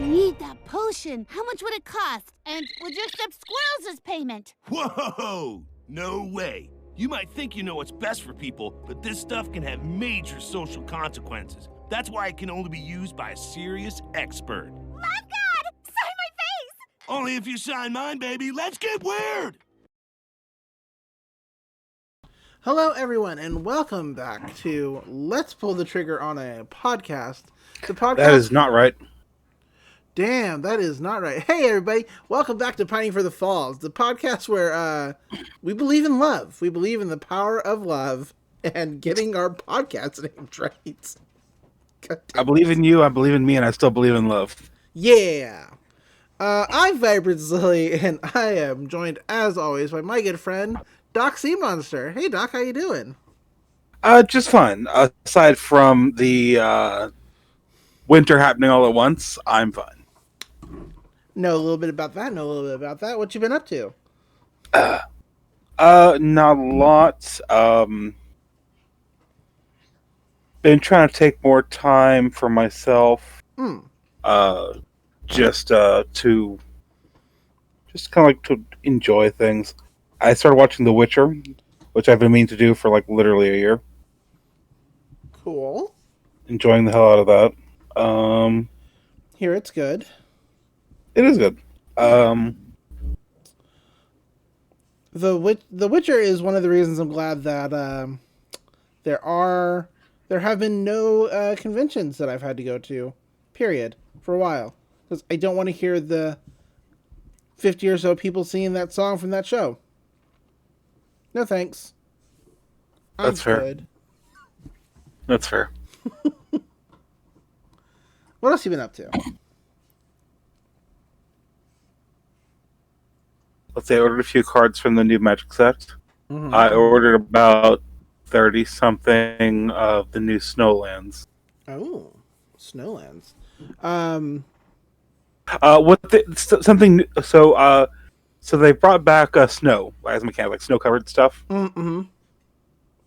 need that potion. How much would it cost? And would you accept squirrels as payment? Whoa! No way. You might think you know what's best for people, but this stuff can have major social consequences. That's why it can only be used by a serious expert. Love God! Sign my face! Only if you sign mine, baby. Let's get weird! Hello, everyone, and welcome back to Let's Pull the Trigger on a Podcast. The podcast. That is not right. Damn, that is not right. Hey, everybody, welcome back to Pining for the Falls, the podcast where we believe in love. We believe in the power of love and getting our podcast named right. I believe in you, I believe in me, and I still believe in love. Yeah. I'm Vibrant Zilly, and I am joined, as always, by my good friend, Doc Sea Monster. Hey, Doc, how you doing? Just fine. Aside from the winter happening all at once, I'm fine. Know a little bit about that. What you been up to? Not a lot. Been trying to take more time for myself. Just kind of like to enjoy things. I started watching The Witcher, which I've been meaning to do for like literally a year. Cool. Enjoying the hell out of that. Here it's good. It is good. The Witcher is one of the reasons I'm glad that there have been no conventions that I've had to go to, period, for a while, because I don't want to hear the 50 or so people singing that song from that show. No thanks. That's fair. Good. That's fair. What else you been up to? Let's say I ordered a few cards from the new Magic set. Mm-hmm. I ordered about 30-something of the new Snowlands. Oh, Snowlands. So they brought back snow as a mechanic, like snow-covered stuff. Mm-hmm.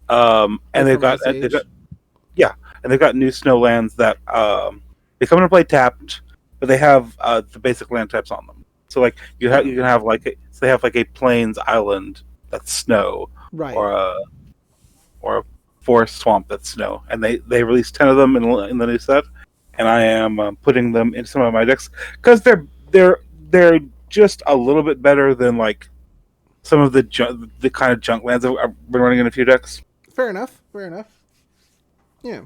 And they've got new Snowlands that they come into play tapped, but they have the basic land types on them. So like you can have like they have like a plains island that's snow, right, or a forest swamp that's snow, and they released 10 of them in the new set, and I am putting them into some of my decks because they're just a little bit better than like some of the kind of junk lands that I've been running in a few decks. Fair enough. Yeah.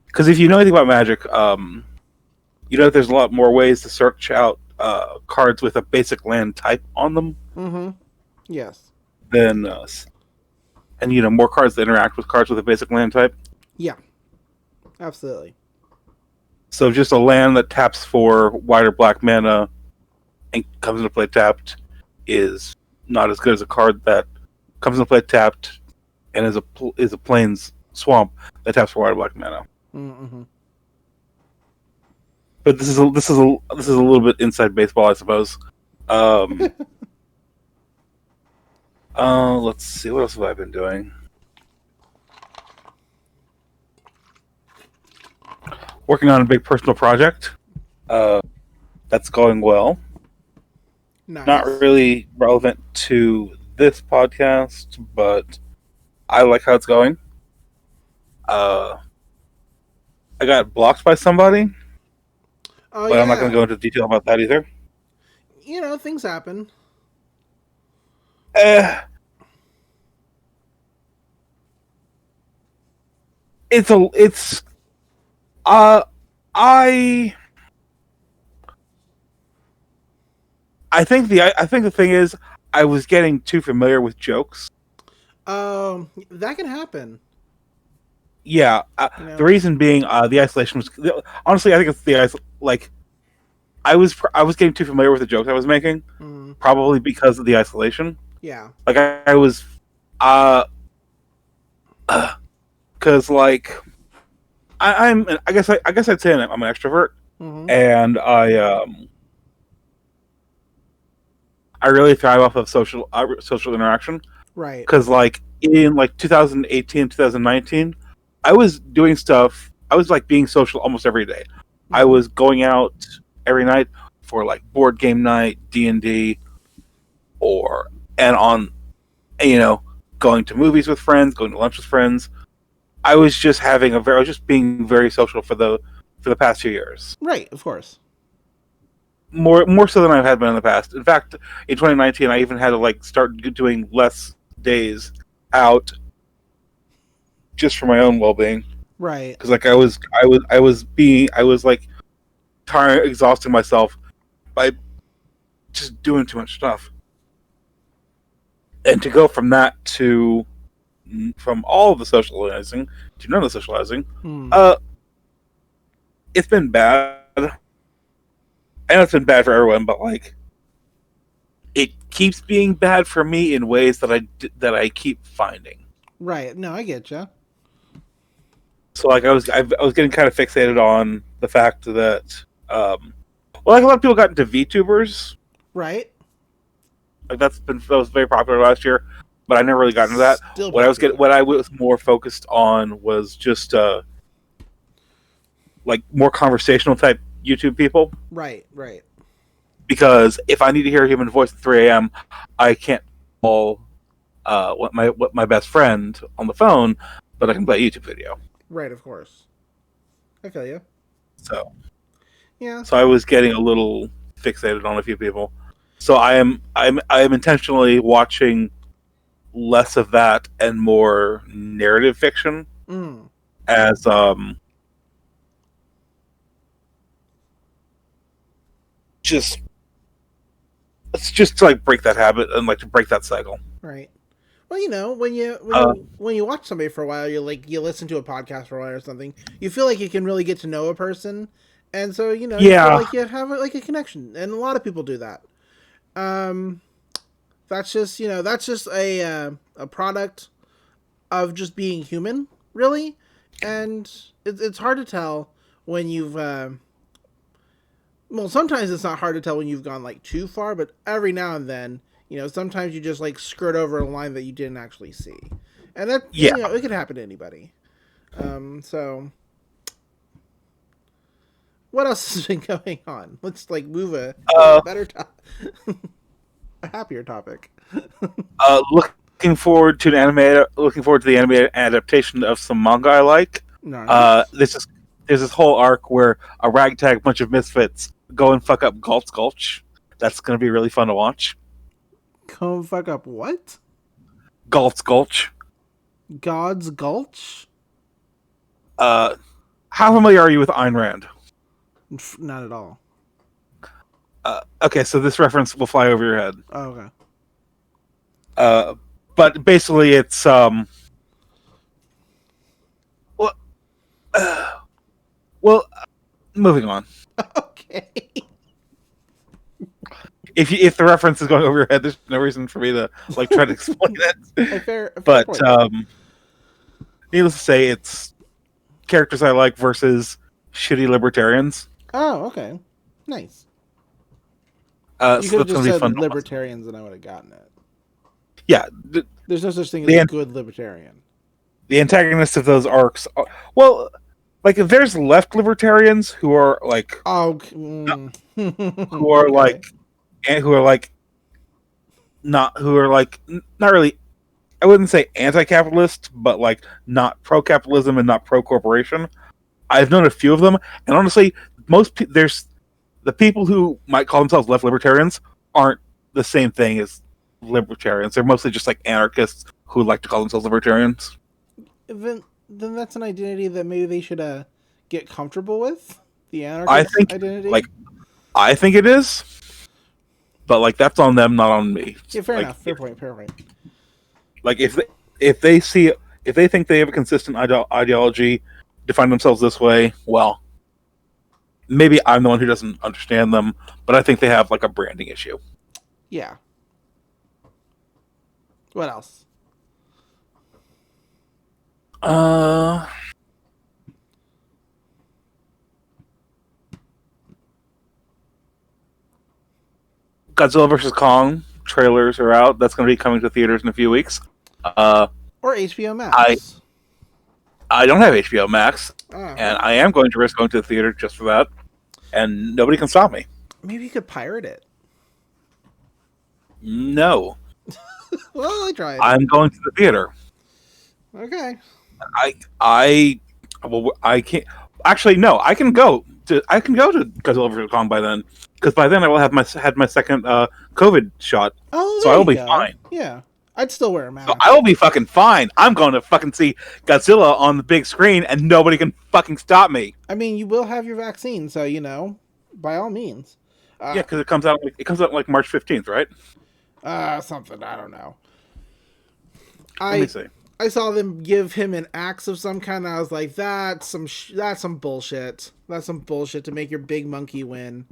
Because if you know anything about Magic, you know that there's a lot more ways to search out cards with a basic land type on them. Mm-hmm. Yes. Than and more cards that interact with cards with a basic land type. Yeah. Absolutely. So just a land that taps for white or black mana and comes into play tapped is not as good as a card that comes into play tapped and is a plains swamp that taps for white or black mana. Mm-hmm. But this is a little bit inside baseball, I suppose. Let's see, what else have I been doing? Working on a big personal project. That's going well. Nice. Not really relevant to this podcast, but I like how it's going. I got blocked by somebody. Oh, but I'm not going to go into detail about that either. Things happen. I think the thing is I was getting too familiar with jokes. That can happen. Yeah, the reason being the isolation was honestly I think it's I was getting too familiar with the jokes I was making, probably because of the isolation. Yeah, like I was, because like I guess I'd say I'm an extrovert, and I really thrive off of social interaction. Right. Because like in like 2018, 2019, I was doing stuff. I was like being social almost every day. I was going out every night for like board game night, D&D, and on, you know, going to movies with friends, going to lunch with friends. I was just I was just being very social for the past 2 years. Right, of course. More so than I've had been in the past. In fact, in 2019, I even had to like start doing less days out, just for my own well-being. Right. Because like I was like tired, exhausting myself by just doing too much stuff, and to go from all of the socializing to none of the socializing, it's been bad. I know it's been bad for everyone, but like, it keeps being bad for me in ways that I keep finding. Right. No, I get you. So like I was getting kind of fixated on the fact that like a lot of people got into VTubers. Right. Like that was very popular last year, but I never really got into that. Still What I was more focused on was just like more conversational type YouTube people. Right. Right. Because if I need to hear a human voice at 3 a.m., I can't call what my best friend on the phone, but I can play a YouTube video. Right, of course. I feel you. So yeah. So I was getting a little fixated on a few people. So I am intentionally watching less of that and more narrative fiction as just to like break that habit and like to break that cycle. Right. Well, you know, when you watch somebody for a while, you listen to a podcast for a while or something. You feel like you can really get to know a person, and so you know, you feel like you have like a connection, and a lot of people do that. That's just a product of just being human, really, and it's hard to tell when you've. Well, sometimes it's not hard to tell when you've gone like too far, but every now and then, you know, sometimes you just like skirt over a line that you didn't actually see, and that you know, it could happen to anybody. So what else has been going on? Let's like move a better a happier topic. Looking forward to the anime adaptation of some manga I like. There's this whole arc where a ragtag bunch of misfits go and fuck up Galt's Gulch. That's going to be really fun to watch. Go fuck up what? Galt's Gulch. God's Gulch? How familiar are you with Ayn Rand? Not at all. Okay, so this reference will fly over your head. Oh, okay. But basically it's moving on. Okay. If the reference is going over your head, there's no reason for me to like try to explain it. Fair but point. Needless to say, it's characters I like versus shitty libertarians. Oh, okay. Nice. So you could have that's just gonna be said fun libertarians and I would have gotten it. Yeah. There's no such thing as a good libertarian. The antagonists of those arcs are, well, like if there's left libertarians who are like who are like not really, I wouldn't say anti-capitalist, but like not pro-capitalism and not pro-corporation. I've known a few of them, and honestly, there's the people who might call themselves left libertarians aren't the same thing as libertarians. They're mostly just like anarchists who like to call themselves libertarians. Then that's an identity that maybe they should get comfortable with. The anarchist identity. I think it is, but like that's on them, not on me. Yeah, fair enough. Fair point. Like if they think they have a consistent ideology, define themselves this way, well, maybe I'm the one who doesn't understand them, but I think they have like a branding issue. Yeah. What else? Godzilla vs. Kong trailers are out. That's going to be coming to theaters in a few weeks. Or HBO Max. I don't have HBO Max, Oh. and I am going to risk going to the theater just for that. and nobody can stop me. Maybe you could pirate it. No, Well, I tried. I'm going to the theater. Okay. I can't. Actually, no. I can go to Godzilla vs. Kong by then, because by then I will have had my second COVID shot, Oh, so there I will you be go. fine. Yeah. I'd still wear a mask. So I will be fucking fine. I'm going to fucking see Godzilla on the big screen, and nobody can fucking stop me. I mean, you will have your vaccine, so by all means. Yeah, because it comes out like March 15th, right? Something I don't know. Let me see. I saw them give him an axe of some kind, and I was like, that's some bullshit. That's some bullshit to make your big monkey win.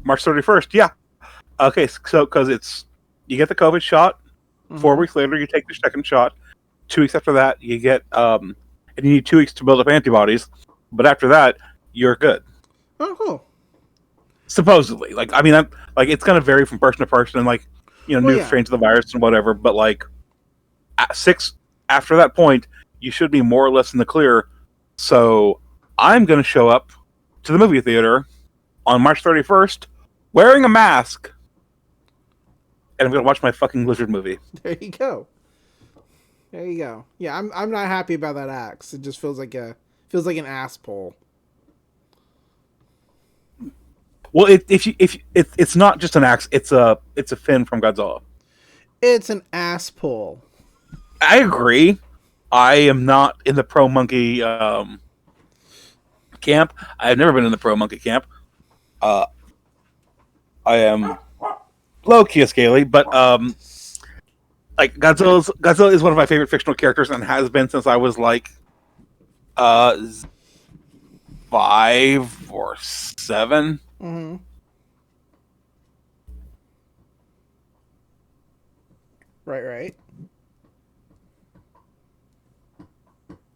March 31st. Yeah. Okay, so because you get the COVID shot. 4 weeks later, you take your second shot. 2 weeks after that, you get and you need 2 weeks to build up antibodies. But after that, you're good. Oh, cool. Supposedly, it's gonna vary from person to person, and new strains of the virus and whatever. But after that point, you should be more or less in the clear. So I'm gonna show up to the movie theater on March 31st wearing a mask, and I'm gonna watch my fucking lizard movie. There you go. There you go. Yeah, I'm not happy about that axe. It just feels like an ass pull. Well, it's not just an axe; it's a fin from Godzilla. It's an ass pull. I agree. I am not in the pro monkey camp. I've never been in the pro monkey camp. I am low key scaly, but Godzilla is one of my favorite fictional characters and has been since I was 5 or 7. Mm-hmm. Right.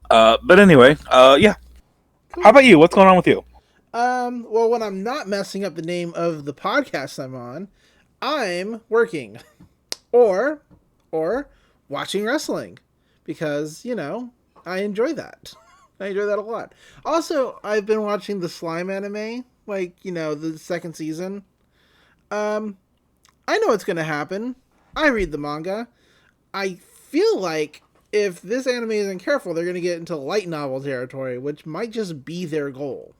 But anyway, yeah. Cool. How about you? What's going on with you? Well, when I'm not messing up the name of the podcast I'm on, I'm working or watching wrestling because, I enjoy that. I enjoy that a lot. Also, I've been watching the Slime anime, the second season. I know what's going to happen. I read the manga. I feel like if this anime isn't careful, they're going to get into light novel territory, which might just be their goal.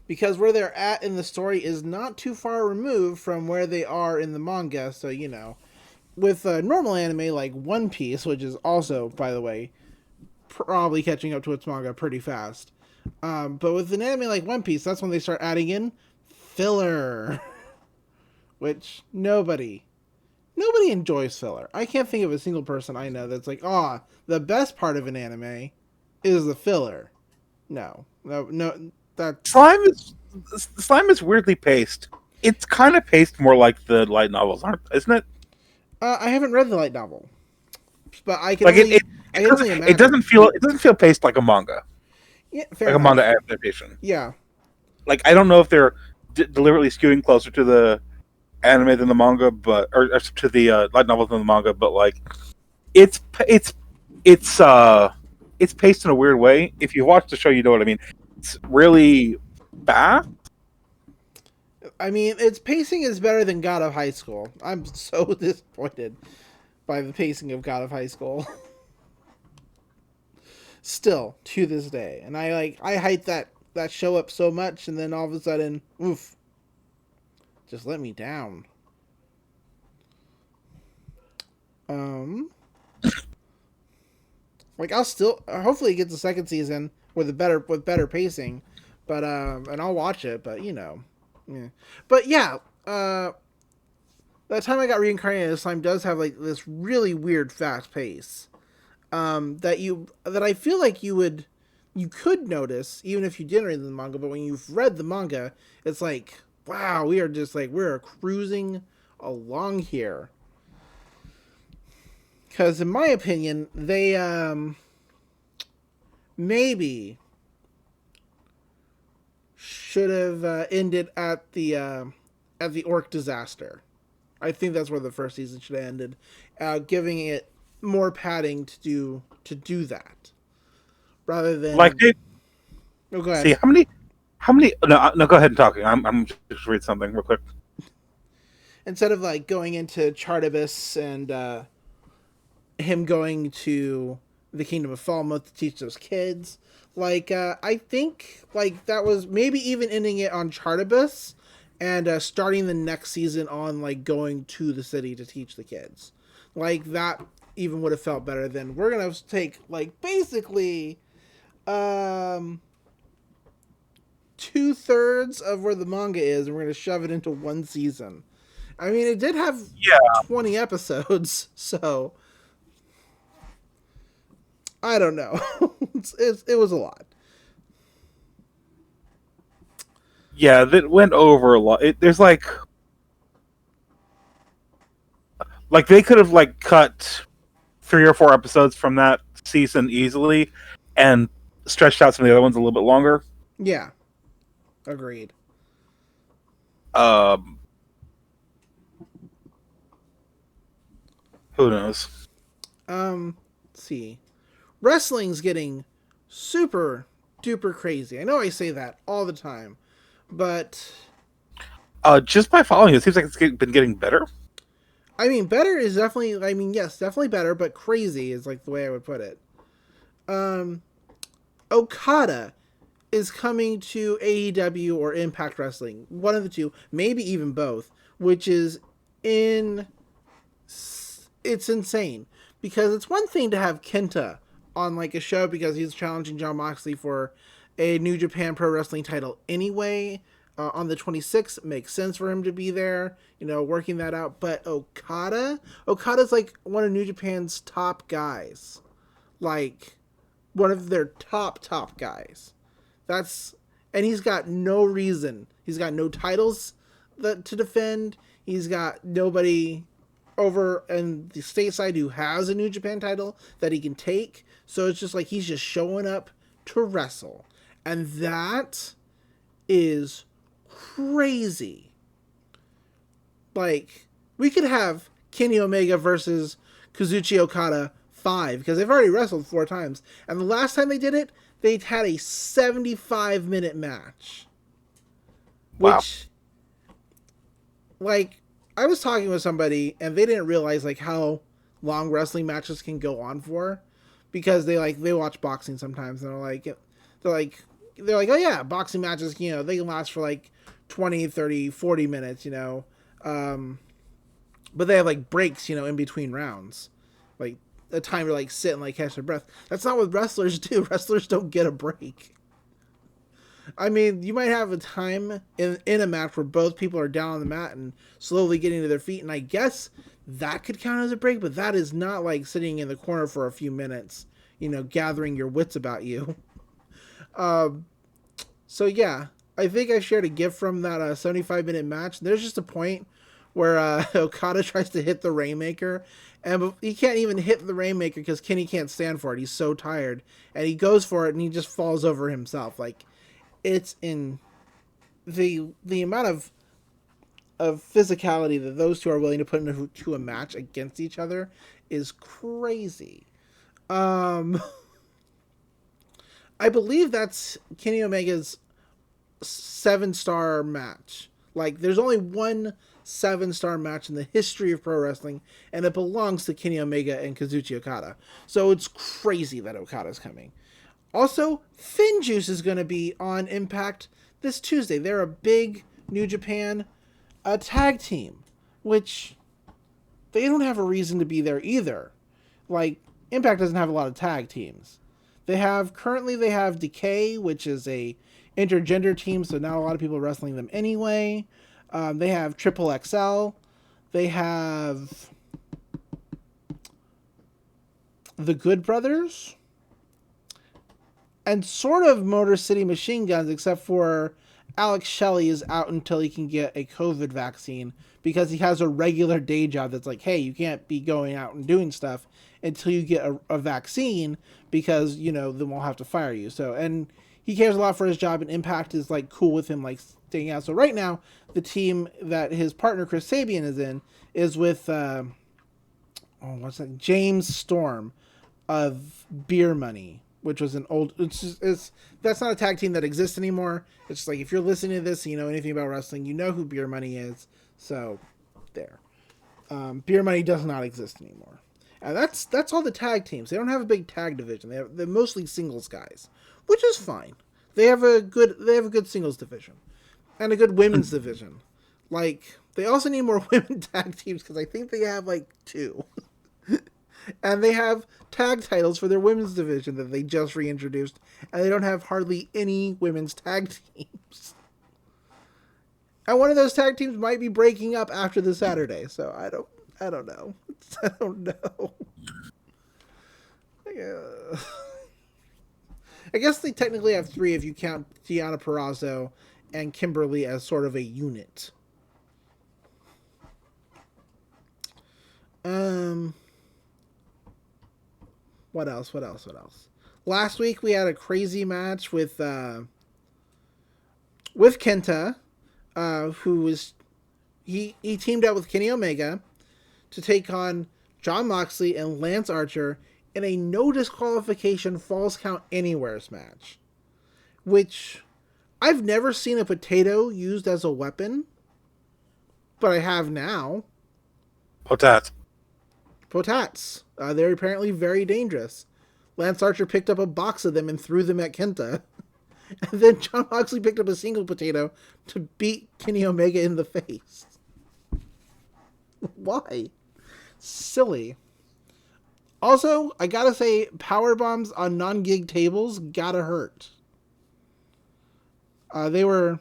Because where they're at in the story is not too far removed from where they are in the manga. So, with a normal anime like One Piece, which is also, by the way, probably catching up to its manga pretty fast. But with an anime like One Piece, that's when they start adding in filler. Which nobody enjoys filler. I can't think of a single person I know that's like, the best part of an anime is the filler. No, that Slime is weirdly paced. It's kind of paced more like the light novels, isn't it? I haven't read the light novel, but I can only imagine. It doesn't feel paced like a manga. Yeah, fair like enough. A manga adaptation. Yeah. I don't know if they're deliberately skewing closer to the anime than the manga, or to the light novel than the manga, but it's paced in a weird way. If you watch the show, you know what I mean. It's really fast. I mean, its pacing is better than God of High School. I'm so disappointed by the pacing of God of High School. Still, to this day. And I hyped that show up so much, and then all of a sudden, oof. Just let me down. I'll still hopefully get the second season with better pacing, but and I'll watch it. But yeah. But yeah, that time I got reincarnated as slime does have this really weird fast pace, that I feel like you could notice even if you didn't read the manga. But when you've read the manga, it's like, wow, we are just we're cruising along here. Because in my opinion, they maybe should have ended at the orc disaster. I think that's where the first season should have ended, giving it more padding to do that. rather than Like, oh, go ahead. see how many? No, go ahead and talking. I'm just read something real quick. Instead of like going into Chartibus and him going to the Kingdom of Falmouth to teach those kids, like I think like that was maybe even ending it on Chartibus and starting the next season on like going to the city to teach the kids. Like that even would have felt better than we're gonna take like basically 2/3 of where the manga is and we're gonna shove it into one season. I mean, it did have 20 episodes, so I don't know. It was a lot. Yeah, that went over a lot. There's like they could have like cut 3 or 4 episodes from that season easily, and stretched out some of the other ones a little bit longer. Yeah, agreed. Who knows? Let's see. Wrestling's getting super duper crazy. I know I say that all the time, but Just by following it seems like it's been getting better. I mean, better is definitely. I mean, yes, definitely better, but crazy is like the way I would put it. Okada is coming to AEW or Impact Wrestling, one of the two, maybe even both, which is it's insane because it's one thing to have Kenta on like a show because he's challenging Jon Moxley for a New Japan Pro Wrestling title anyway. On the 26th, it makes sense for him to be there, working that out. But Okada's like one of New Japan's top guys, like one of their top guys. And he's got no reason. He's got no titles to defend. He's got nobody over in the stateside who has a New Japan title that he can take. So it's just like he's just showing up to wrestle. And that is crazy. Like, we could have Kenny Omega versus Kazuchi Okada 5 because they've already wrestled 4 times. And the last time they did it, they had a 75-minute match. Wow. Which, like, I was talking with somebody and they didn't realize like how long wrestling matches can go on for because they watch boxing sometimes and they're like, oh yeah, boxing matches, they can last for like 20, 30, 40 minutes, but they have like breaks, in between rounds, like a time to like sit and like catch their breath. That's not what wrestlers do. Wrestlers don't get a break. I mean, you might have a time in a match where both people are down on the mat and slowly getting to their feet, and I guess that could count as a break, but that is not like sitting in the corner for a few minutes, gathering your wits about you. So yeah, I think I shared a GIF from that 75-minute match. There's just a point where Okada tries to hit the Rainmaker, and he can't even hit the Rainmaker because Kenny can't stand for it. He's so tired, and he goes for it, and he just falls over himself. Like, it's in the amount of physicality that those two are willing to put into a match against each other is crazy. I believe that's Kenny Omega's 7-star match. Like, there's only one 7-star match in the history of pro wrestling, and it belongs to Kenny Omega and Kazuchi Okada. So it's crazy that Okada's coming. Also, Finjuice is going to be on Impact this Tuesday. They're a big New Japan tag team, which they don't have a reason to be there either. Like, Impact doesn't have a lot of tag teams. Currently they have Decay, which is a intergender team, so not a lot of people are wrestling them anyway. They have Triple XL. They have the Good Brothers. And sort of Motor City Machine Guns, except for Alex Shelley is out until he can get a COVID vaccine because he has a regular day job that's like, hey, you can't be going out and doing stuff until you get a vaccine because, then we'll have to fire you. So, and he cares a lot for his job, and Impact is like cool with him like staying out. So right now, the team that his partner Chris Sabian is in is with James Storm of Beer Money, which was an old. That's not a tag team that exists anymore. It's just like if you're listening to this, and you know anything about wrestling, you know who Beer Money is. So, there. Beer Money does not exist anymore, and that's all the tag teams. They don't have a big tag division. They're mostly singles guys, which is fine. They have a good singles division, and a good women's division. Like they also need more women tag teams because I think they have like 2. And they have tag titles for their women's division that they just reintroduced, and they don't have hardly any women's tag teams. And one of those tag teams might be breaking up after the Saturday, so I don't know. I don't know. I guess they technically have 3 if you count Deonna Purrazzo and Kimberly as sort of a unit. What else? Last week we had a crazy match with Kenta, who was he teamed up with Kenny Omega to take on Jon Moxley and Lance Archer in a no disqualification Falls Count Anywheres match, which I've never seen a potato used as a weapon, but I have now. Potats. They're apparently very dangerous. Lance Archer picked up a box of them and threw them at Kenta. And then Jon Moxley picked up a single potato to beat Kenny Omega in the face. Why? Silly. Also, I gotta say, power bombs on non-gig tables gotta hurt. They were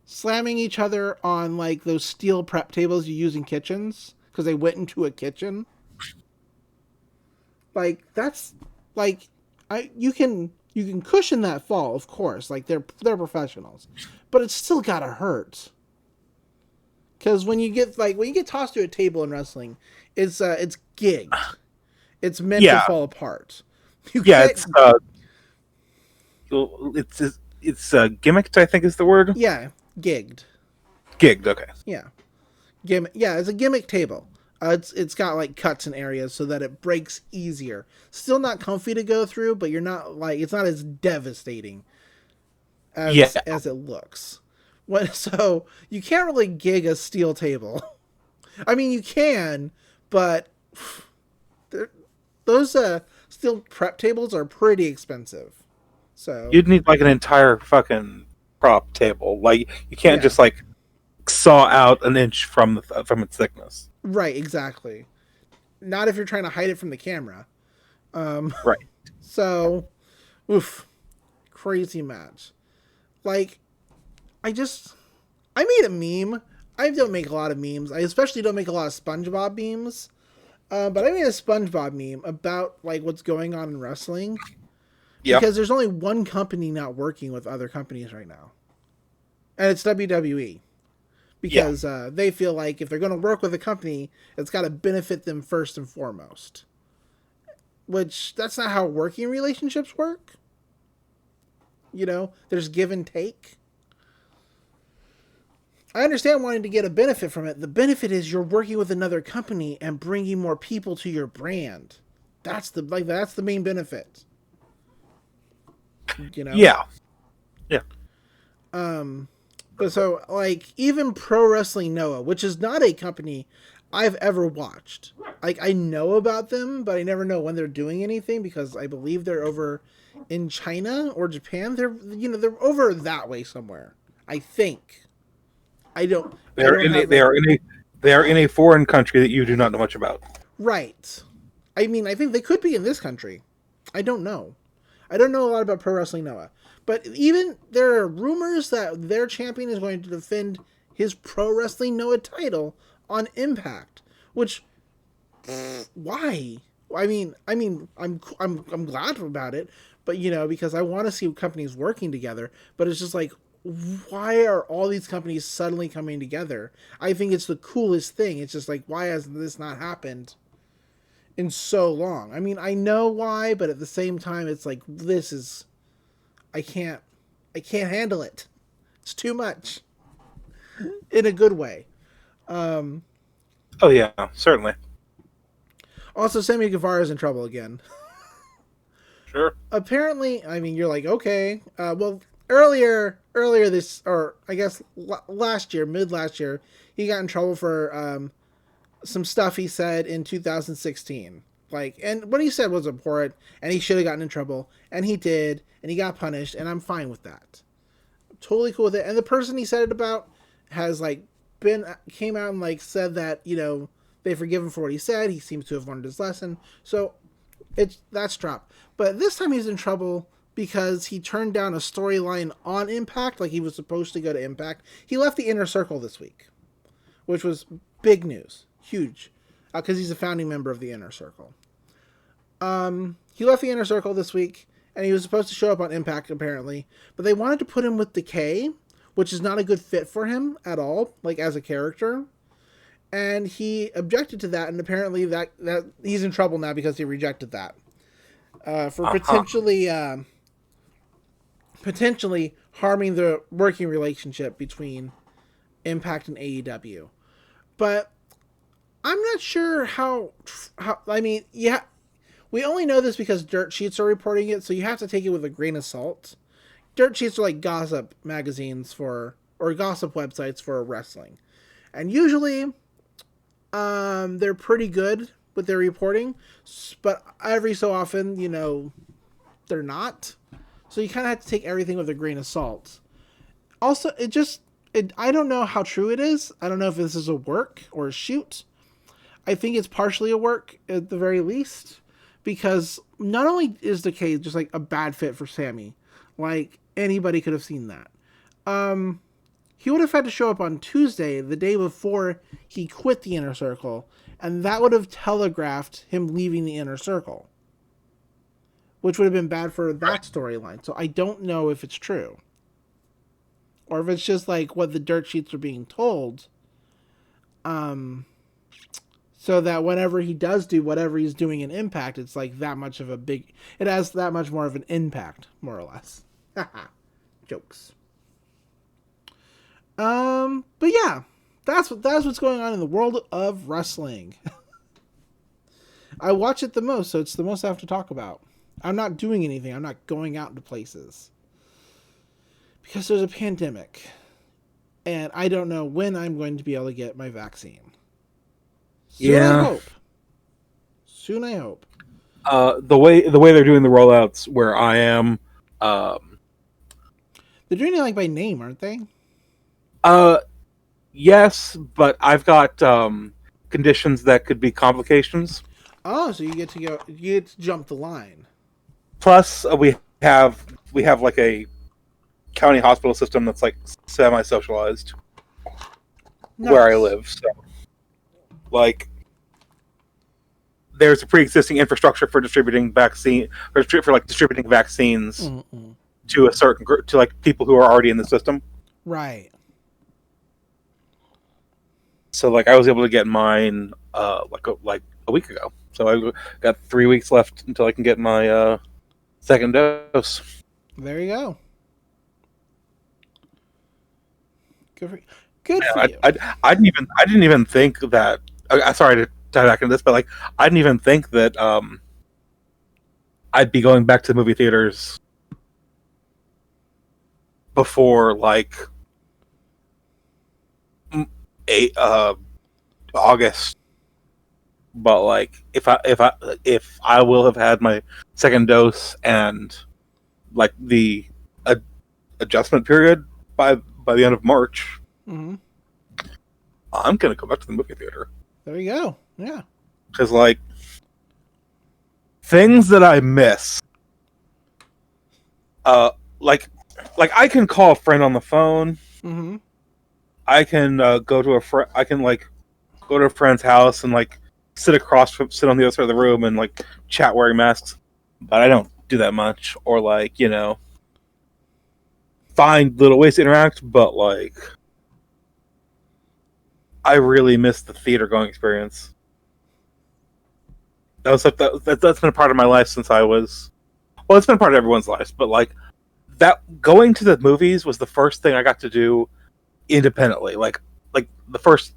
slamming each other on like those steel prep tables you use in kitchens because they went into a kitchen. Like that's like you can cushion that fall, of course. Like they're professionals, but it's still gotta hurt. Because when you get tossed to a table in wrestling, it's gigged. It's meant to fall apart. It's gimmicked, I think is the word. Yeah, gigged. Gigged, okay. Yeah, gimmick. Yeah, it's a gimmick table. It's got like cuts in areas so that it breaks easier. Still not comfy to go through, but you're not like it's not as devastating as it looks. So you can't really gig a steel table. I mean, you can, but those steel prep tables are pretty expensive. So you'd need like an entire fucking prop table. Like you can't just like saw out an inch from its thickness. Right, exactly. Not if you're trying to hide it from the camera. Right. So, crazy match. Like, I made a meme. I don't make a lot of memes. I especially don't make a lot of SpongeBob memes. But I made a SpongeBob meme about like what's going on in wrestling. Yeah. Because there's only one company not working with other companies right now. And it's WWE. Because they feel like if they're going to work with a company, it's got to benefit them first and foremost. Which, that's not how working relationships work. You know, there's give and take. I understand wanting to get a benefit from it. The benefit is you're working with another company and bringing more people to your brand. That's the main benefit. You know? Yeah. But so, like, even Pro Wrestling Noah, which is not a company I've ever watched. Like, I know about them, but I never know when they're doing anything because I believe they're over in China or Japan. They're over that way somewhere. I think. They are in a foreign country that you do not know much about. Right. I mean, I think they could be in this country. I don't know. I don't know a lot about Pro Wrestling Noah. But even there are rumors that their champion is going to defend his Pro Wrestling Noah title on Impact. Which, why? I mean, I'm glad about it, but because I want to see companies working together. But it's just like, why are all these companies suddenly coming together? I think it's the coolest thing. It's just like, why has this not happened in so long? I mean, I know why, but at the same time, it's like I can't handle it. It's too much. In a good way. Oh yeah, certainly. Also, Sammy Guevara is in trouble again. Sure. Apparently, I mean, you're like, okay. Well, earlier this, or I guess last year, mid last year, he got in trouble for some stuff he said in 2016. Like, and what he said was abhorrent, and he should have gotten in trouble, and he did, and he got punished, and I'm fine with that. Totally cool with it. And the person he said it about has like came out and like said that, you know, they forgive him for what he said. He seems to have learned his lesson. So that's dropped. But this time he's in trouble because he turned down a storyline on Impact, like he was supposed to go to Impact. He left the Inner Circle this week, which was big news, huge, because he's a founding member of the Inner Circle. He left the Inner Circle this week, and he was supposed to show up on Impact apparently, but they wanted to put him with Decay, which is not a good fit for him at all, like as a character. And he objected to that, and apparently that he's in trouble now because he rejected that for potentially harming the working relationship between Impact and AEW. But I'm not sure how. I mean, yeah, we only know this because dirt sheets are reporting it, so you have to take it with a grain of salt. Dirt sheets are like gossip magazines or gossip websites for wrestling, and usually they're pretty good with their reporting, but every so often, you know, they're not. So you kind of have to take everything with a grain of salt. Also, I don't know how true it is. I don't know if this is a work or a shoot. I think it's partially a work at the very least, because not only is Decay just like a bad fit for Sammy, like anybody could have seen that. He would have had to show up on Tuesday, the day before he quit the Inner Circle, and that would have telegraphed him leaving the Inner Circle, which would have been bad for that storyline. So I don't know if it's true, or if it's just like what the dirt sheets are being told, so that whenever he does do whatever he's doing in Impact, it's like that much of it has that much more of an impact, more or less. Jokes. But yeah, that's what's going on in the world of wrestling. I watch it the most, so it's the most I have to talk about. I'm not doing anything. I'm not going out to places because there's a pandemic, and I don't know when I'm going to be able to get my vaccine. Soon I hope. The way they're doing the rollouts where I am, they're doing it like by name, aren't they? Yes, but I've got conditions that could be complications. Oh, so you get to jump the line. Plus, we have like a county hospital system that's like semi-socialized where I live. So, like, there's a pre-existing infrastructure for distributing distributing vaccines to a certain group, to like people who are already in the system. Right. So, like, I was able to get mine like a week ago. So I got 3 weeks left until I can get my second dose. There you go. Good for you. I didn't even think that. Sorry to tie back into this, but like, I didn't even think that I'd be going back to the movie theaters before like August. But like, if I will have had my second dose and like the adjustment period by the end of March, I'm gonna go back to the movie theater. There you go. Yeah. Because like, things that I miss, like I can call a friend on the phone. I can go to a friend's house and like sit on the other side of the room and like chat wearing masks, but I don't do that much, or like, you know, find little ways to interact. But like, I really miss the theater going experience. That's been a part of my life since I was. Well, it's been a part of everyone's life, but like, that going to the movies was the first thing I got to do independently. Like the first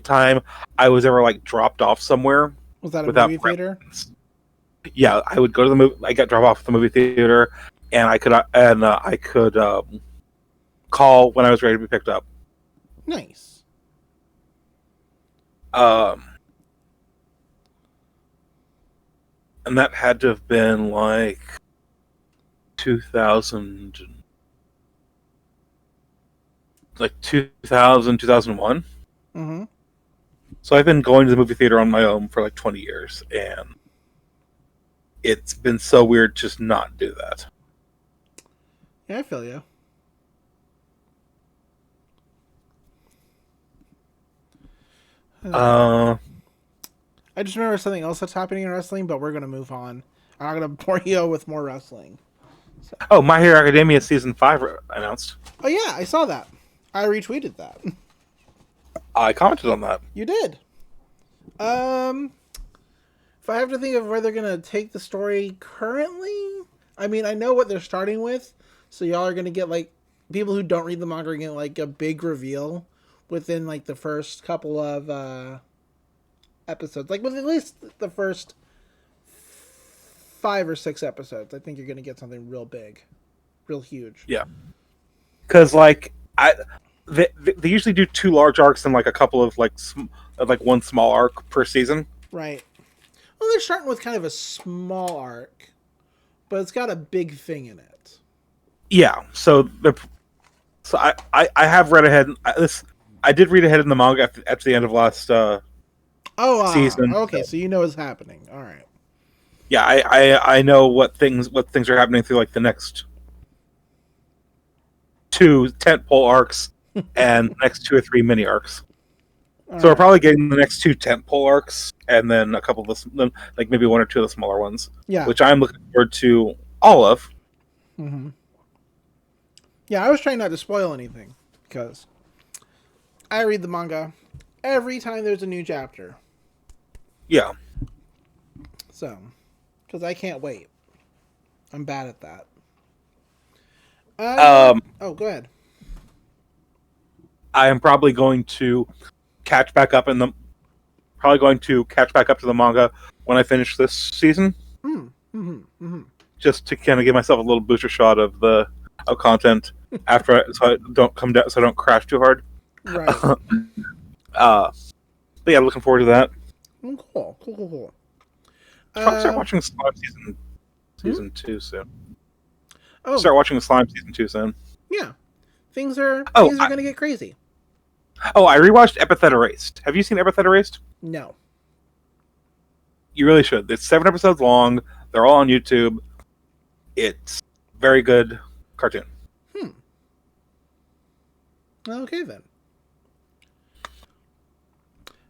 time I was ever like dropped off somewhere. Was that a movie theater? Yeah, I would go to the movie. I got drop off at the movie theater, and I could call when I was ready to be picked up. Nice. And that had to have been like 2000, 2001. Mm-hmm. So I've been going to the movie theater on my own for like 20 years, and it's been so weird just not do that. Yeah, I feel you. I just remember something else that's happening in wrestling, but we're gonna move on. I'm not gonna bore you with more wrestling. So. Oh, My Hero Academia season 5 announced. Oh yeah, I saw that. I retweeted that. I commented on that. You did. If I have to think of where they're gonna take the story currently, I mean, I know what they're starting with, so y'all are gonna get like people who don't read the manga are getting like a big reveal within like the first couple of episodes, like with at least the first 5 or 6 episodes. I think you're gonna get something real big, real huge. Yeah, because like they usually do 2 large arcs and like a couple of like one small arc per season. Right. Well, they're starting with kind of a small arc, but it's got a big thing in it. Yeah, so I have read ahead. I did read ahead in the manga at the end of last season. Okay, so you know what's happening. All right. Yeah, I know what things are happening through like the next 2 tentpole arcs and next 2 or 3 mini arcs. So we're probably getting the next 2 tentpole arcs, and then a couple of like maybe 1 or 2 of the smaller ones. Yeah. Which I'm looking forward to all of. Mm-hmm. Yeah, I was trying not to spoil anything because I read the manga every time there's a new chapter. Yeah. So, because I can't wait. I'm bad at that. Oh, go ahead. I am probably going to catch back up to the manga when I finish this season. Just to kind of give myself a little booster shot of content after, so I don't come down, so I don't crash too hard. Right. But yeah, looking forward to that. Cool. Start watching Slime season 2 soon. Oh, Start watching Slime season 2 soon. Yeah, things are going to get crazy. Oh, I rewatched Epithet Erased. Have you seen Epithet Erased? No. You really should. It's 7 episodes long. They're all on YouTube. It's very good cartoon. Okay then.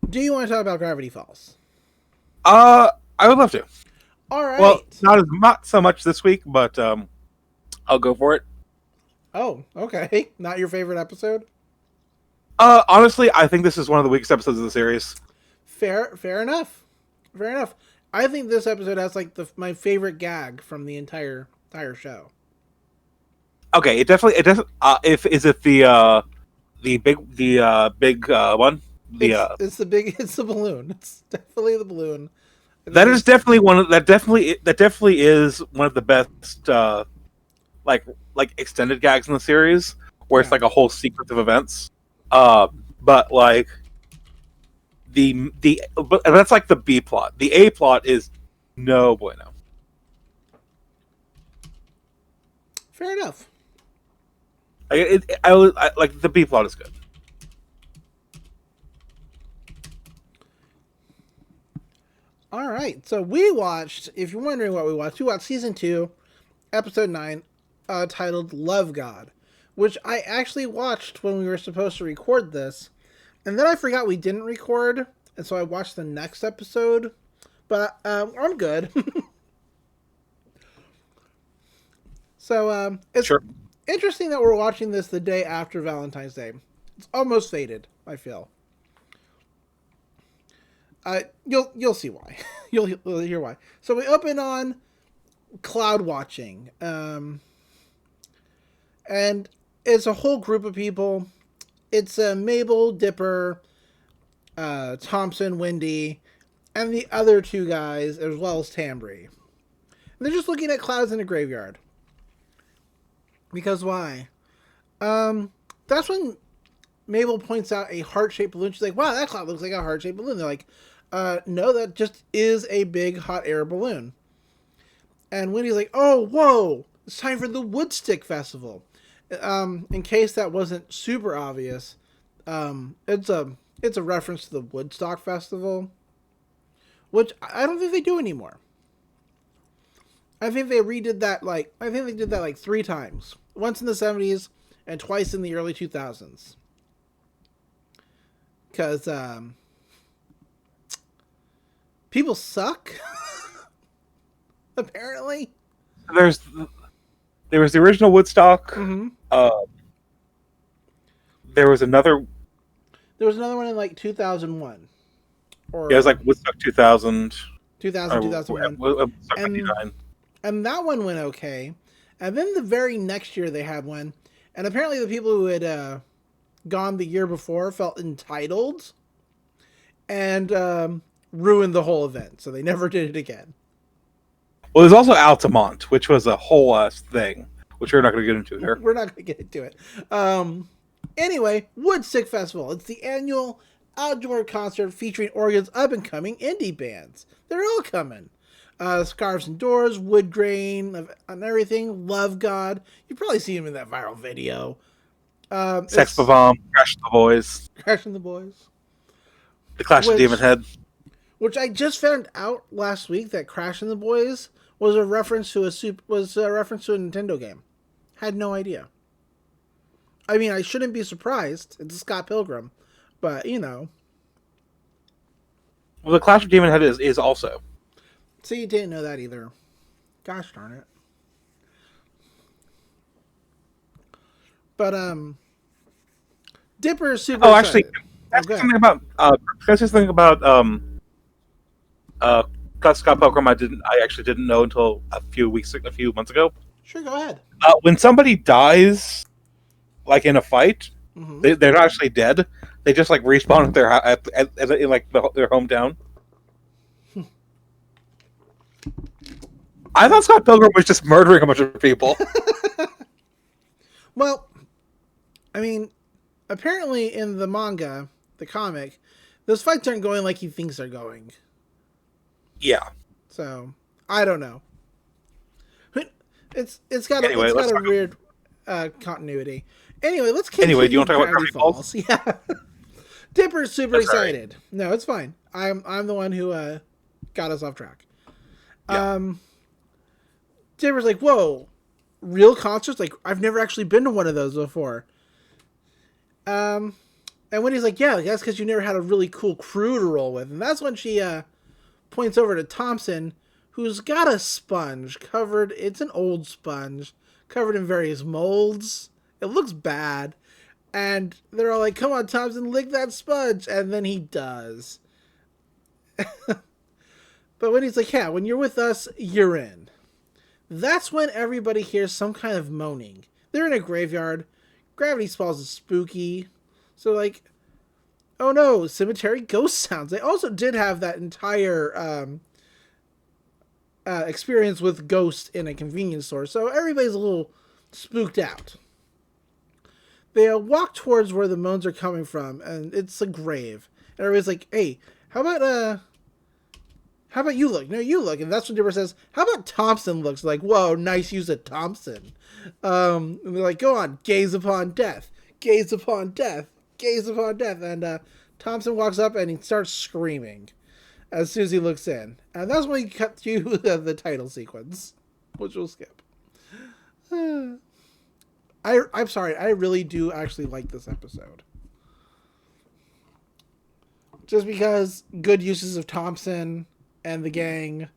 Do you want to talk about Gravity Falls? I would love to. All right. Well, not so much this week, but I'll go for it. Oh, okay. Not your favorite episode? Honestly, I think this is one of the weakest episodes of the series. Fair enough. I think this episode has like my favorite gag from the entire show. Okay, it does. Is it the big one? It's the balloon. It's definitely the balloon. That definitely is one of the best like extended gags in the series, where it's like a whole sequence of events. But like but that's like the B plot. The A plot is no bueno. Fair enough. I like the B plot is good. All right, so we watched. If you're wondering what we watched season 2, episode 9, titled "Love God," which I actually watched when we were supposed to record this, and then I forgot we didn't record, and so I watched the next episode. But I'm good. So it's interesting that we're watching this the day after Valentine's Day. It's almost faded, I feel. You'll see why. You'll hear why. So we open on cloud watching, and it's a whole group of people. It's Mabel, Dipper, Thompson, Wendy, and the other 2 guys, as well as Tambry. they're just looking at clouds in a graveyard. Because why? That's when Mabel points out a heart-shaped balloon. She's like, wow, that cloud looks like a heart-shaped balloon. They're like, no, that just is a big hot air balloon. And Wendy's like, oh, whoa, it's time for the Woodstick Festival. In case that wasn't super obvious, it's a reference to the Woodstock Festival, which I don't think they do anymore. I think they did that like 3 times. Once in the 70s and twice in the early 2000s. Because people suck. Apparently. There was the original Woodstock. Mm-hmm. There was another one in like 2001. Or it was like Woodstock 2000. 2001. Woodstock 99. And that one went okay. And then the very next year they had one. And apparently the people who had gone the year before felt entitled. And ruined the whole event. So they never did it again. Well, there's also Altamont, which was a whole thing, which we're not going to get into here. We're not going to get into it. Anyway, Woodstick Festival. It's the annual outdoor concert featuring Oregon's up-and-coming indie bands. They're all coming. Scarves and Doors, Wood Grain, and everything. Love God. You probably see him in that viral video. Sex Bomb, Crash the Boys. Crashing the Boys. The Clash of Demon Head. Which I just found out last week that Crashing the Boys was a reference to a Nintendo game. Had no idea. I mean, I shouldn't be surprised. It's Scott Pilgrim, but you know. Well, the Clash of Demon Head is also. See, you didn't know that either. Gosh darn it. But Dipper is super. Oh, actually, excited. something about. That's just something about Scott Pilgrim. I actually didn't know until a few months ago. Sure, go ahead. When somebody dies, like in a fight, Mm-hmm. they're not actually dead. They just like respawn at in like their hometown. I thought Scott Pilgrim was just murdering a bunch of people. Well, I mean, apparently in the manga, the comic, those fights aren't going like he thinks they're going. Yeah. So I don't know. It's got Anyway, a weird continuity. Anyway, let's continue. Anyway, do you want to talk about Gravity Gravity Falls? Yeah. Dipper's super That's excited. Right. No, it's fine. I'm the one who got us off track. Yeah. Dipper's like, whoa, real concerts? Like, I've never actually been to one of those before. And Wendy's like, yeah, that's because you never had a really cool crew to roll with. And that's when she points over to Thompson, who's got a sponge covered. It's an old sponge covered in various molds. It looks bad. And they're all like, come on, Thompson, lick that sponge. And then he does. But when he's like, yeah, when you're with us, you're in. That's when everybody hears some kind of moaning. They're in a graveyard. Gravity Falls is spooky. So like, oh no, cemetery ghost sounds. They also did have that entire experience with ghosts in a convenience store. So everybody's a little spooked out. They walk towards where the moans are coming from, and it's a grave. And everybody's like, hey, how about you look? No, you look. And that's when Dipper says, how about Thompson looks? Like, whoa, nice use of Thompson. And they're like, go on, gaze upon death. Gaze upon death. Gaze upon death. And Thompson walks up and he starts screaming as soon as he looks in. And that's when he cut to the title sequence, which we'll skip. I'm sorry, I really do actually like this episode. Just because good uses of Thompson and the gang.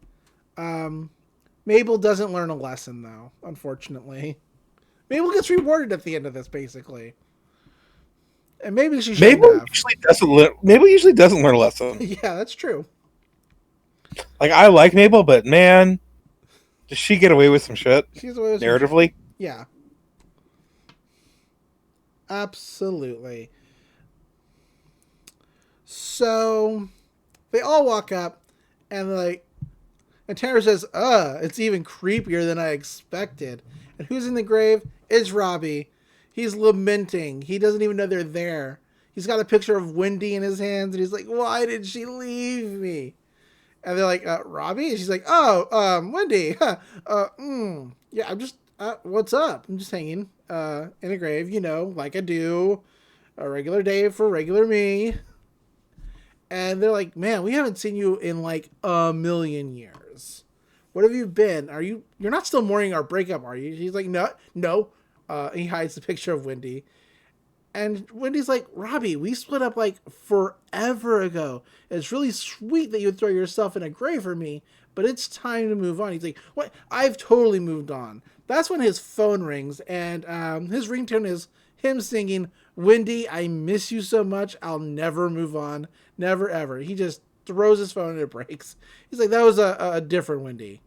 Mabel doesn't learn a lesson, though, unfortunately. Mabel gets rewarded at the end of this, basically. And maybe she should have. Mabel usually doesn't learn a lesson. Yeah, that's true. Like, I like Mabel, but man, does she get away with some shit? She's away with narratively? Yeah. Absolutely. So, they all walk up, and they're like, And Tanner says, it's even creepier than I expected. And who's in the grave? It's Robby. He's lamenting. He doesn't even know they're there. He's got a picture of Wendy in his hands, and he's like, why did she leave me? And they're like, Robby? And she's like, Wendy. Yeah, I'm just, what's up? I'm just hanging in a grave, like I do. A regular day for regular me. And they're like, man, we haven't seen you in like a million years. What have you been? You're not still mourning our breakup, are you? He's like, no. He hides the picture of Wendy. And Wendy's like, Robby, we split up like forever ago. It's really sweet that you would throw yourself in a grave for me, but it's time to move on. He's like, what? I've totally moved on. That's when his phone rings, and his ringtone is him singing, Wendy, I miss you so much. I'll never move on. Never, ever. He just throws his phone and it breaks. He's like, that was a different Wendy.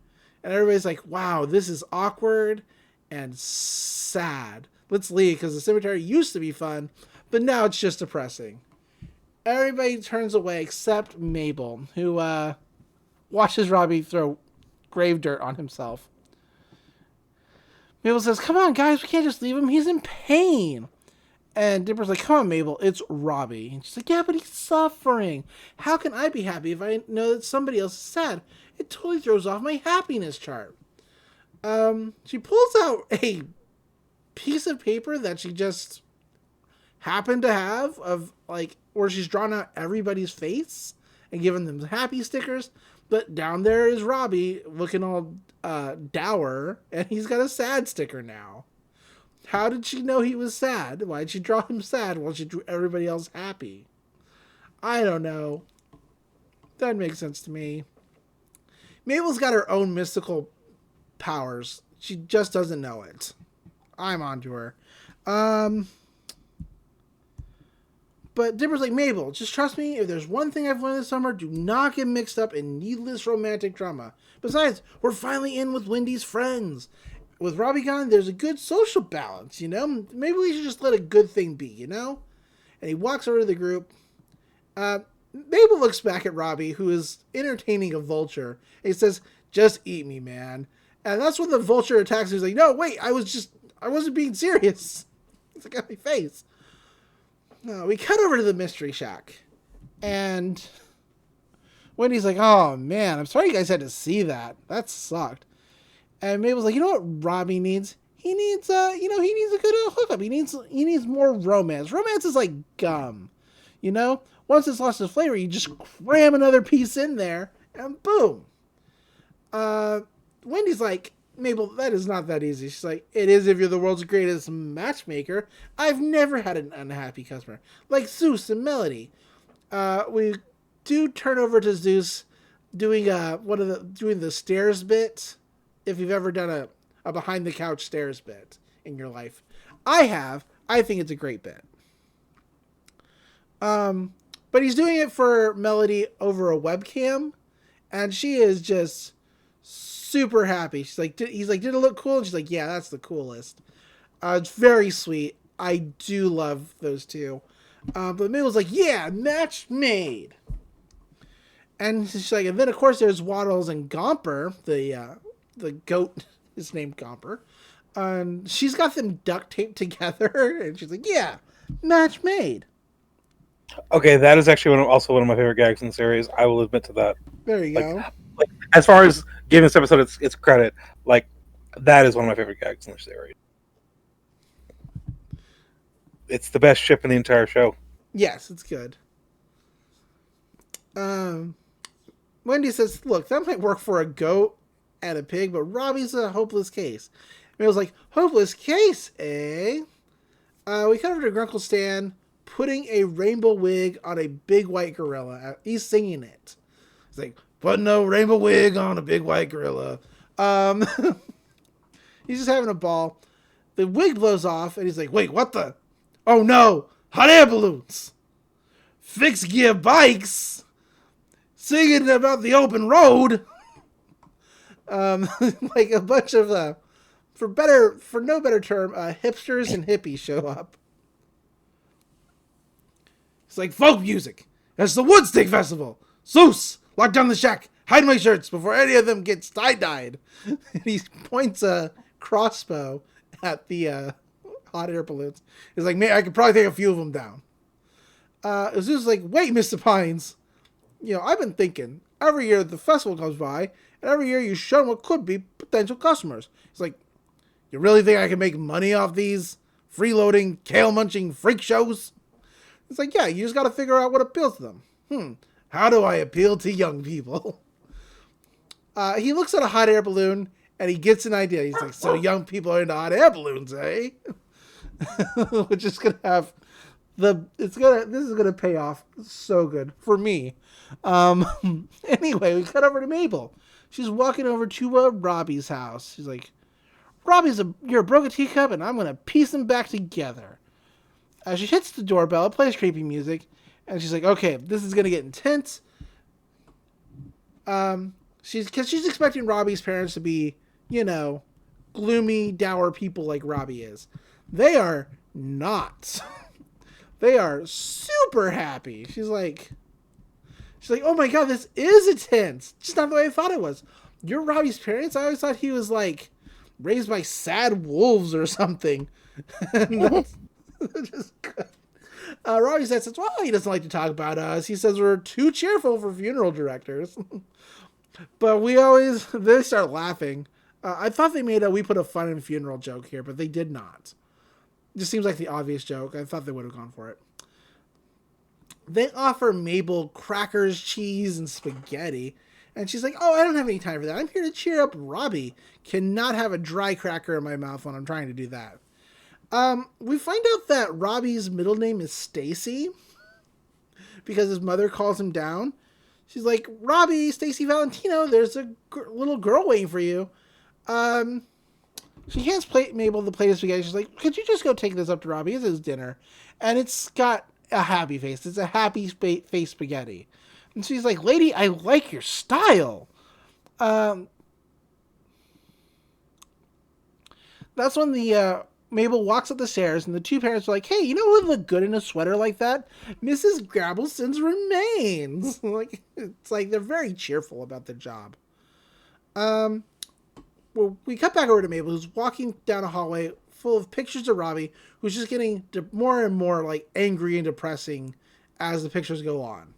And everybody's like, wow, this is awkward and sad. Let's leave because the cemetery used to be fun, but now it's just depressing. Everybody turns away except Mabel, who watches Robby throw grave dirt on himself. Mabel says, come on, guys, we can't just leave him. He's in pain. And Dipper's like, come on, Mabel, it's Robby. And she's like, yeah, but he's suffering. How can I be happy if I know that somebody else is sad? It totally throws off my happiness chart. She pulls out a piece of paper that she just happened to have of like where she's drawn out everybody's face and given them happy stickers, but down there is Robby looking all dour, and he's got a sad sticker now. How did she know he was sad? Why did she draw him sad while she drew everybody else happy? I don't know. That makes sense to me. Mabel's got her own mystical powers. She just doesn't know it. I'm onto her. But Dipper's like, Mabel, just trust me. If there's one thing I've learned this summer, do not get mixed up in needless romantic drama. Besides, we're finally in with Wendy's friends. With Robby gone, there's a good social balance, Maybe we should just let a good thing be, And he walks over to the group. Mabel looks back at Robby, who is entertaining a vulture. And he says, just eat me, man. And that's when the vulture attacks him. He's like, no, wait, I wasn't being serious. It's like, on my face. We cut over to the Mystery Shack. And Wendy's like, oh, man, I'm sorry you guys had to see that. That sucked. And Mabel's like, you know what Robby needs? He needs, he needs a good hookup. He needs more romance. Romance is like gum. Once it's lost its flavor, you just cram another piece in there, and boom. Wendy's like, Mabel, that is not that easy. She's like, it is if you're the world's greatest matchmaker. I've never had an unhappy customer. Like Zeus and Melody. We do turn over to Zeus doing the stairs bit. If you've ever done a behind the couch stairs bit in your life. I have. I think it's a great bit. But he's doing it for Melody over a webcam, and she is just super happy. He's like, did it look cool? And she's like, yeah, that's the coolest. It's very sweet. I do love those two. But Mabel's like, yeah, match made. And she's like, and then of course there's Waddles and Gomper, the goat is named Gomper. And she's got them duct taped together, and she's like, yeah, match made. Okay, that is actually also one of my favorite gags in the series. I will admit to that. There you go. Like, as far as giving this episode its credit, like, that is one of my favorite gags in the series. It's the best ship in the entire show. Yes, it's good. Wendy says, look, that might work for a goat and a pig, but Robby's a hopeless case. Mabel's like, hopeless case, eh? We cut over to Grunkle Stan putting a rainbow wig on a big white gorilla. He's singing it. He's like, putting a rainbow wig on a big white gorilla. He's just having a ball. The wig blows off, and he's like, wait, what the? Oh no, hot air balloons. Fixed gear bikes. Singing about the open road. Like a bunch of, for no better term, hipsters and hippies show up. It's like folk music. It's the Woodstick Festival. Zeus, lock down the shack. hide my shirts before any of them gets tie-dyed. And he points a crossbow at the hot air balloons. He's like, man, I could probably take a few of them down. Azusa's like, wait, Mr. Pines. I've been thinking. Every year the festival comes by, and every year you show them what could be potential customers. He's like, you really think I can make money off these freeloading, kale-munching freak shows? It's like, yeah, you just got to figure out what appeals to them. How do I appeal to young people? He looks at a hot air balloon, and he gets an idea. He's like, so young people are into hot air balloons, eh? Which is going to have this is going to pay off so good for me. Anyway, we cut over to Mabel. She's walking over to Robby's house. She's like, you're a broken teacup, and I'm going to piece them back together. She hits the doorbell, plays creepy music, and she's like, okay, this is going to get intense. She's expecting Robby's parents to be, gloomy, dour people like Robby is. They are not. They are super happy. She's like, oh my god, this is intense. Just not the way I thought it was. You're Robby's parents? I always thought he was like raised by sad wolves or something. Just Robby says, well, he doesn't like to talk about us. He says we're too cheerful for funeral directors. But they start laughing. I thought they made we put a fun and funeral joke here, but they did not. It just seems like the obvious joke. I thought they would have gone for it. They offer Mabel crackers, cheese, and spaghetti. And she's like, oh, I don't have any time for that. I'm here to cheer up Robby. Cannot have a dry cracker in my mouth when I'm trying to do that. We find out that Robby's middle name is Stacy because his mother calls him down. She's like, Robby, Stacy Valentino, there's a little girl waiting for you. She hands Mabel the plate of spaghetti. She's like, could you just go take this up to Robby? It's his dinner. And it's got a happy face. It's a happy face spaghetti. And she's like, lady, I like your style. That's when the Mabel walks up the stairs, and the two parents are like, hey, you know who would look good in a sweater like that? Mrs. Grabbleson's remains. It's like they're very cheerful about their job. Well, we cut back over to Mabel, who's walking down a hallway full of pictures of Robby, who's just getting more and more like angry and depressing as the pictures go on.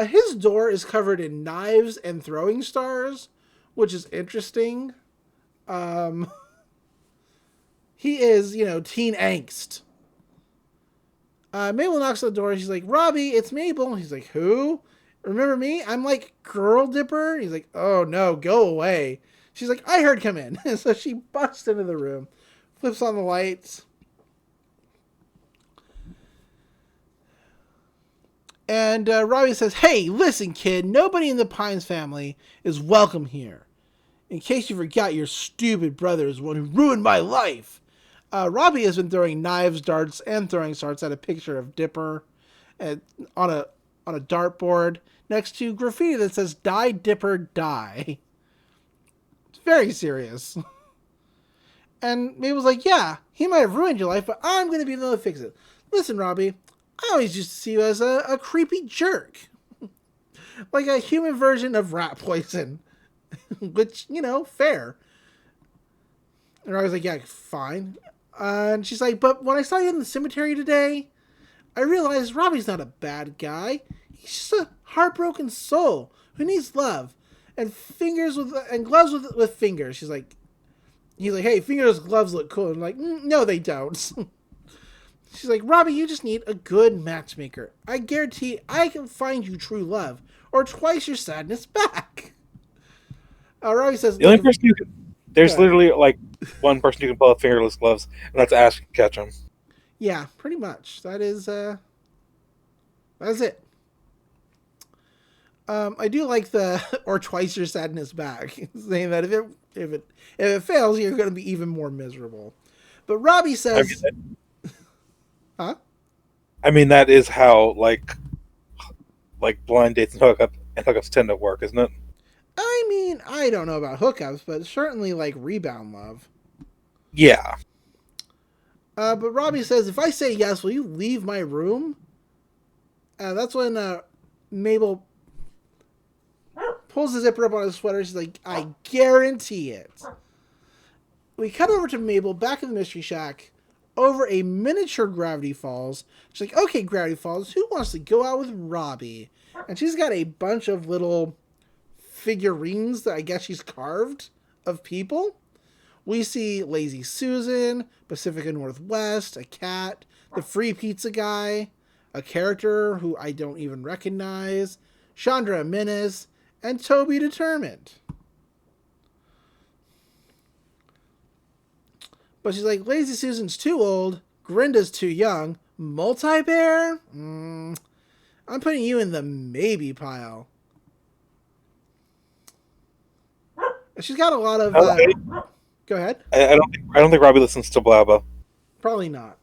His door is covered in knives and throwing stars, which is interesting. He is, teen angst. Mabel knocks on the door. She's like, Robby, it's Mabel. He's like, who? Remember me? I'm like Girl Dipper. He's like, oh no, go away. She's like, I heard, come in. So she busts into the room, flips on the lights. And Robby says, hey, listen, kid, nobody in the Pines family is welcome here. In case you forgot, your stupid brother is the one who ruined my life. Robby has been throwing knives, darts, and throwing darts at a picture of Dipper on a dartboard next to graffiti that says, die, Dipper, die. It's very serious. And Mabel's like, yeah, he might have ruined your life, but I'm going to be the one to fix it. Listen, Robby, I always used to see you as a creepy jerk. Like a human version of rat poison. Which, fair. And Robby's like, yeah, fine. And she's like, but when I saw you in the cemetery today, I realized Robby's not a bad guy. He's just a heartbroken soul who needs love. And gloves with fingers. He's like, hey, fingers, gloves look cool. And I'm like, no, they don't. She's like, Robby, you just need a good matchmaker. I guarantee I can find you true love, or twice your sadness back. Robby says, the only person you can, there's literally like one person you can pull up fingerless gloves, and that's Ashton Ketchum. Yeah, pretty much. That's it. I do like the or twice your sadness back, saying that if it fails, you're going to be even more miserable. But Robby says, huh? I mean, that is how like blind dates and hookups tend to work, isn't it? I mean, I don't know about hookups, but certainly like rebound love. Yeah. But Robby says, if I say yes, will you leave my room? That's when Mabel pulls the zipper up on his sweater. She's like, I guarantee it. We cut over to Mabel back in the Mystery Shack over a miniature Gravity Falls. She's like, okay, Gravity Falls, who wants to go out with Robby? And she's got a bunch of little figurines that I guess she's carved of people. We see Lazy Susan, Pacifica Northwest, a cat, the free pizza guy, a character who I don't even recognize, Chandra Menace, and Toby Determined. But she's like, Lazy Susan's too old, Grinda's too young, Multi-Bear? I'm putting you in the maybe pile. She's got a lot of... Go ahead. I don't think Robby listens to Blabba. Probably not.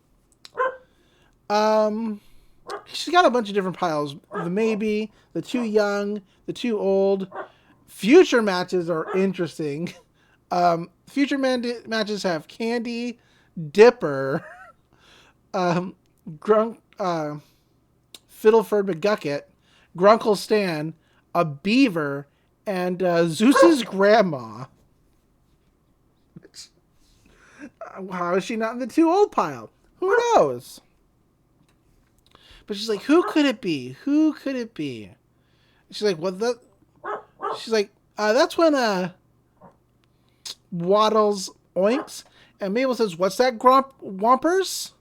She's got a bunch of different piles. The maybe, the too young, the too old. Future matches are interesting. Future matches have Candy, Dipper, Fiddleford McGucket, Grunkle Stan, a beaver, and Zeus's grandma. How is she not in the too old pile? Who knows? But she's like, who could it be? Who could it be? She's like, what the? She's like, that's when Waddles oinks. And Mabel says, what's that, Wompers?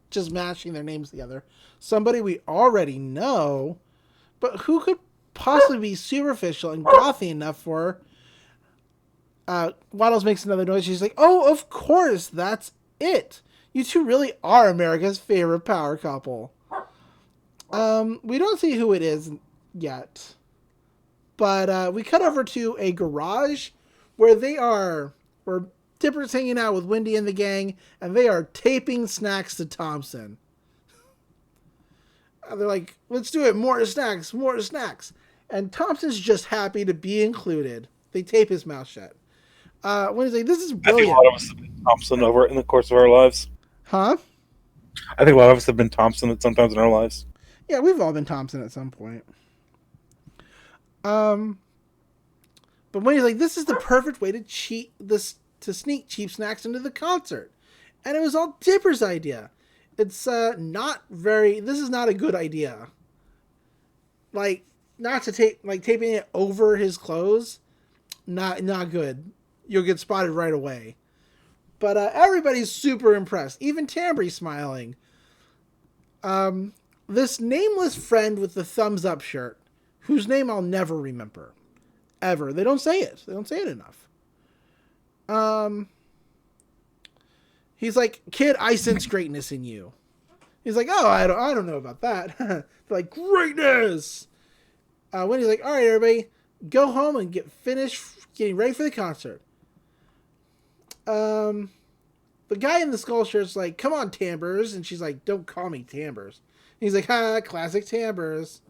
Just mashing their names together. Somebody we already know. But who could possibly be superficial and gothy enough for Waddles makes another noise. She's like, oh, of course, that's it. You two really are America's favorite power couple. We don't see who it is yet. But we cut over to a garage where where Dipper's hanging out with Wendy and the gang, and they are taping snacks to Thompson. They're like, let's do it, more snacks, more snacks. And Thompson's just happy to be included. They tape his mouth shut. Wendy's like, this is brilliant. I think a lot of us have been Thompson over in the course of our lives. Huh? I think a lot of us have been Thompson at sometimes in our lives. Yeah, we've all been Thompson at some point. But Wendy's like, this is the perfect way to sneak cheap snacks into the concert. And it was all Dipper's idea. It's this is not a good idea. Like, not to taping it over his clothes, not good. You'll get spotted right away. But everybody's super impressed. Even Tambry smiling. This nameless friend with the thumbs up shirt, whose name I'll never remember. Ever. They don't say it. They don't say it enough. He's like, kid, I sense greatness in you. He's like, oh, I don't know about that. They're like, greatness! Wendy's like, all right, everybody, go home and get finished getting ready for the concert. The guy in the skull shirt's like, come on, Tambers. And she's like, don't call me Tambers. And he's like, ha, classic Tambers.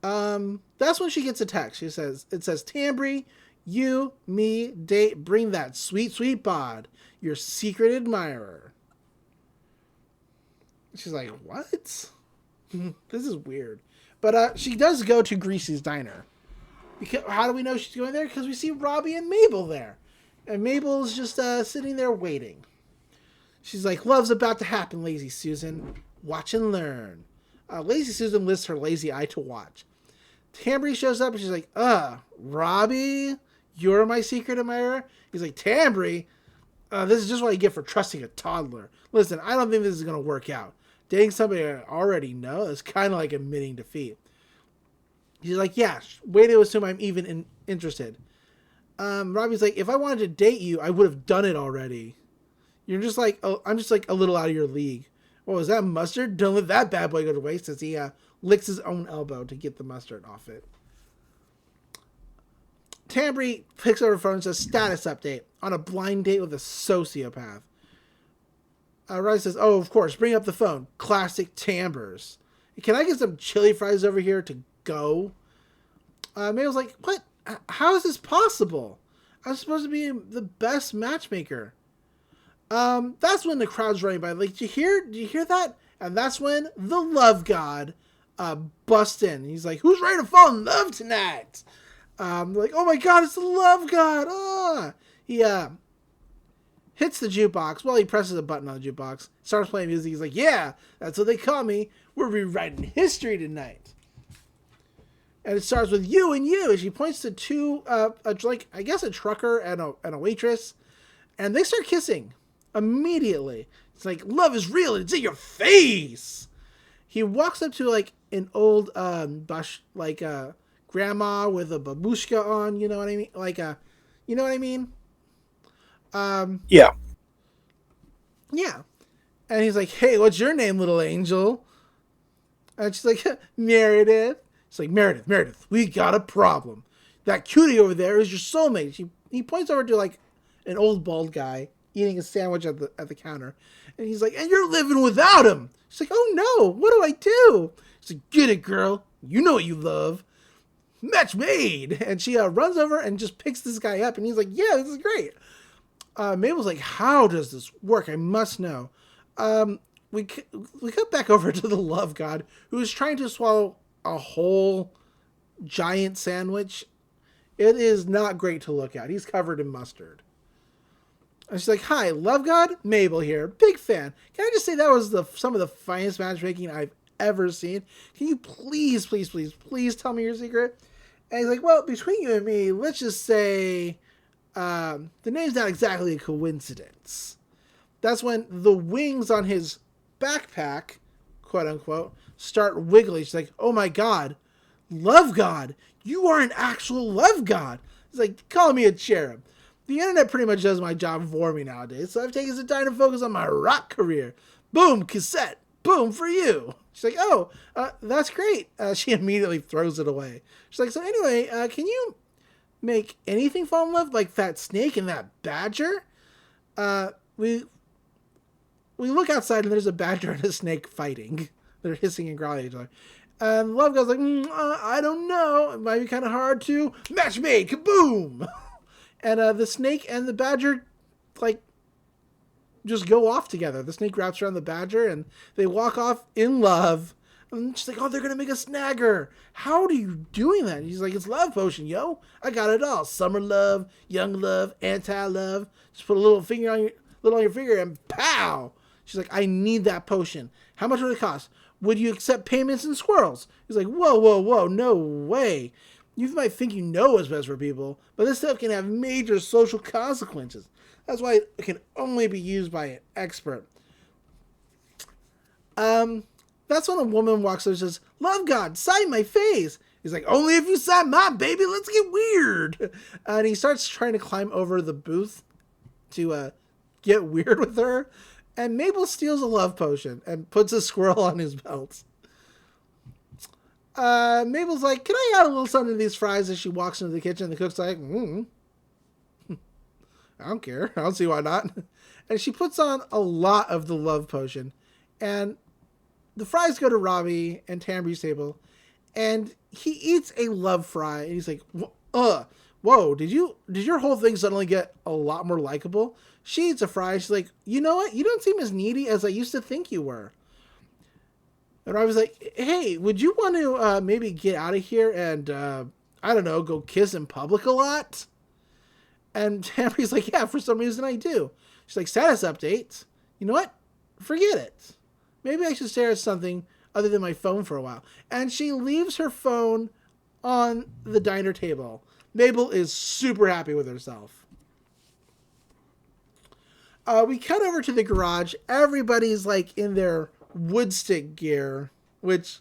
That's when she gets a text. It says, Tambry, you, me, date, bring that sweet, sweet bod. Your secret admirer. She's like, what? This is weird. But she does go to Greasy's diner. How do we know she's going there? Because we see Robby and Mabel there. And Mabel's just sitting there waiting. She's like, love's about to happen, Lazy Susan. Watch and learn. Lazy Susan lifts her lazy eye to watch. Tambry shows up and she's like, Robby, you're my secret admirer? He's like, Tambry, this is just what you get for trusting a toddler. Listen, I don't think this is going to work out. Dating somebody I already know is kind of like admitting defeat. He's like, yeah, way to assume I'm even interested. Robby's like, if I wanted to date you, I would have done it already. You're just like, I'm just like a little out of your league. What was that, mustard? Don't let that bad boy go to waste as he licks his own elbow to get the mustard off it. Tambry picks up her phone and says, status update on a blind date with a sociopath. Robby says, oh, of course, bring up the phone. Classic Tambers. Can I get some chili fries over here to go? Mabel's like, what? How is this possible? I'm supposed to be the best matchmaker. That's when the crowd's running by. Like, do you hear that? And that's when the love god, bust in. He's like, "Who's ready to fall in love tonight?" Like, "Oh my God, it's the love god!" He hits the jukebox. Well, he presses a button on the jukebox, starts playing music. He's like, "Yeah, that's what they call me. We're rewriting history tonight." And it starts with "you and you." And she points to two, I guess a trucker and a waitress, and they start kissing immediately. It's like, love is real and it's in your face. He walks up to like an old grandma with a babushka on. You know what I mean? You know what I mean? Yeah. Yeah. And he's like, "Hey, what's your name, little angel?" And she's like, "Meredith." It's like, Meredith, we got a problem. That cutie over there is your soulmate." He points over to like an old bald guy eating a sandwich at the counter. And he's like, "And you're living without him." She's like, "Oh no, what do I do?" He's like, "Get it, girl. You know what you love. Match made." And she runs over and just picks this guy up. And he's like, "Yeah, this is great." Mabel's like, "How does this work? I must know." We cut back over to the love god, who is trying to swallow a whole giant sandwich. It is not great to look at. He's covered in mustard. And she's like, "Hi, love god, Mabel here. Big fan. Can I just say that was some of the finest matchmaking I've ever seen? Can you please tell me your secret?" And he's like, "Well, between you and me, let's just say the name's not exactly a coincidence." That's when the wings on his backpack, quote unquote, start wiggling. She's like, "Oh my God, love god, you are an actual love god." He's like, "Call me a cherub." The internet pretty much does my job for me nowadays, so I've taken some time to focus on my rock career. Boom, cassette. Boom for you. She's like, "Oh, that's great." She immediately throws it away. She's like, "So anyway, can you make anything fall in love, like that snake and that badger?" We look outside and there's a badger and a snake fighting. They're hissing and growling at each other. And Love God's like, "I don't know. It might be kind of hard to match made. Kaboom!" And the snake and the badger, like, just go off together. The snake wraps around the badger and they walk off in love. And she's like, "Oh, they're going to make a snagger. How are you doing that?" And he's like, "It's love potion, yo. I got it all. Summer love, young love, anti-love. Just put a little on your finger and pow." She's like, "I need that potion. How much would it cost? Would you accept payments in squirrels?" He's like, Whoa, no way. You might think you know what's best for people, but this stuff can have major social consequences. That's why it can only be used by an expert." That's when a woman walks over and says, "Love God, sign my face." He's like, "Only if you sign my baby, let's get weird." And he starts trying to climb over the booth to get weird with her. And Mabel steals a love potion and puts a squirrel on his belt. Mabel's like, "Can I add a little something to these fries?" As she walks into the kitchen, the cook's like, "I don't care. I don't see why not." And she puts on a lot of the love potion. And the fries go to Robby and Tambry's table. And he eats a love fry. And he's like, "Whoa, did your whole thing suddenly get a lot more likable?" She eats a fry. She's like, "You know what? You don't seem as needy as I used to think you were." And I was like, "Hey, would you want to maybe get out of here and, I don't know, go kiss in public a lot?" And Tambry's like, "Yeah, for some reason I do." She's like, "Status updates. You know what? Forget it. Maybe I should stare at something other than my phone for a while." And she leaves her phone on the diner table. Mabel is super happy with herself. We cut over to the garage. Everybody's like in their woodstick gear, which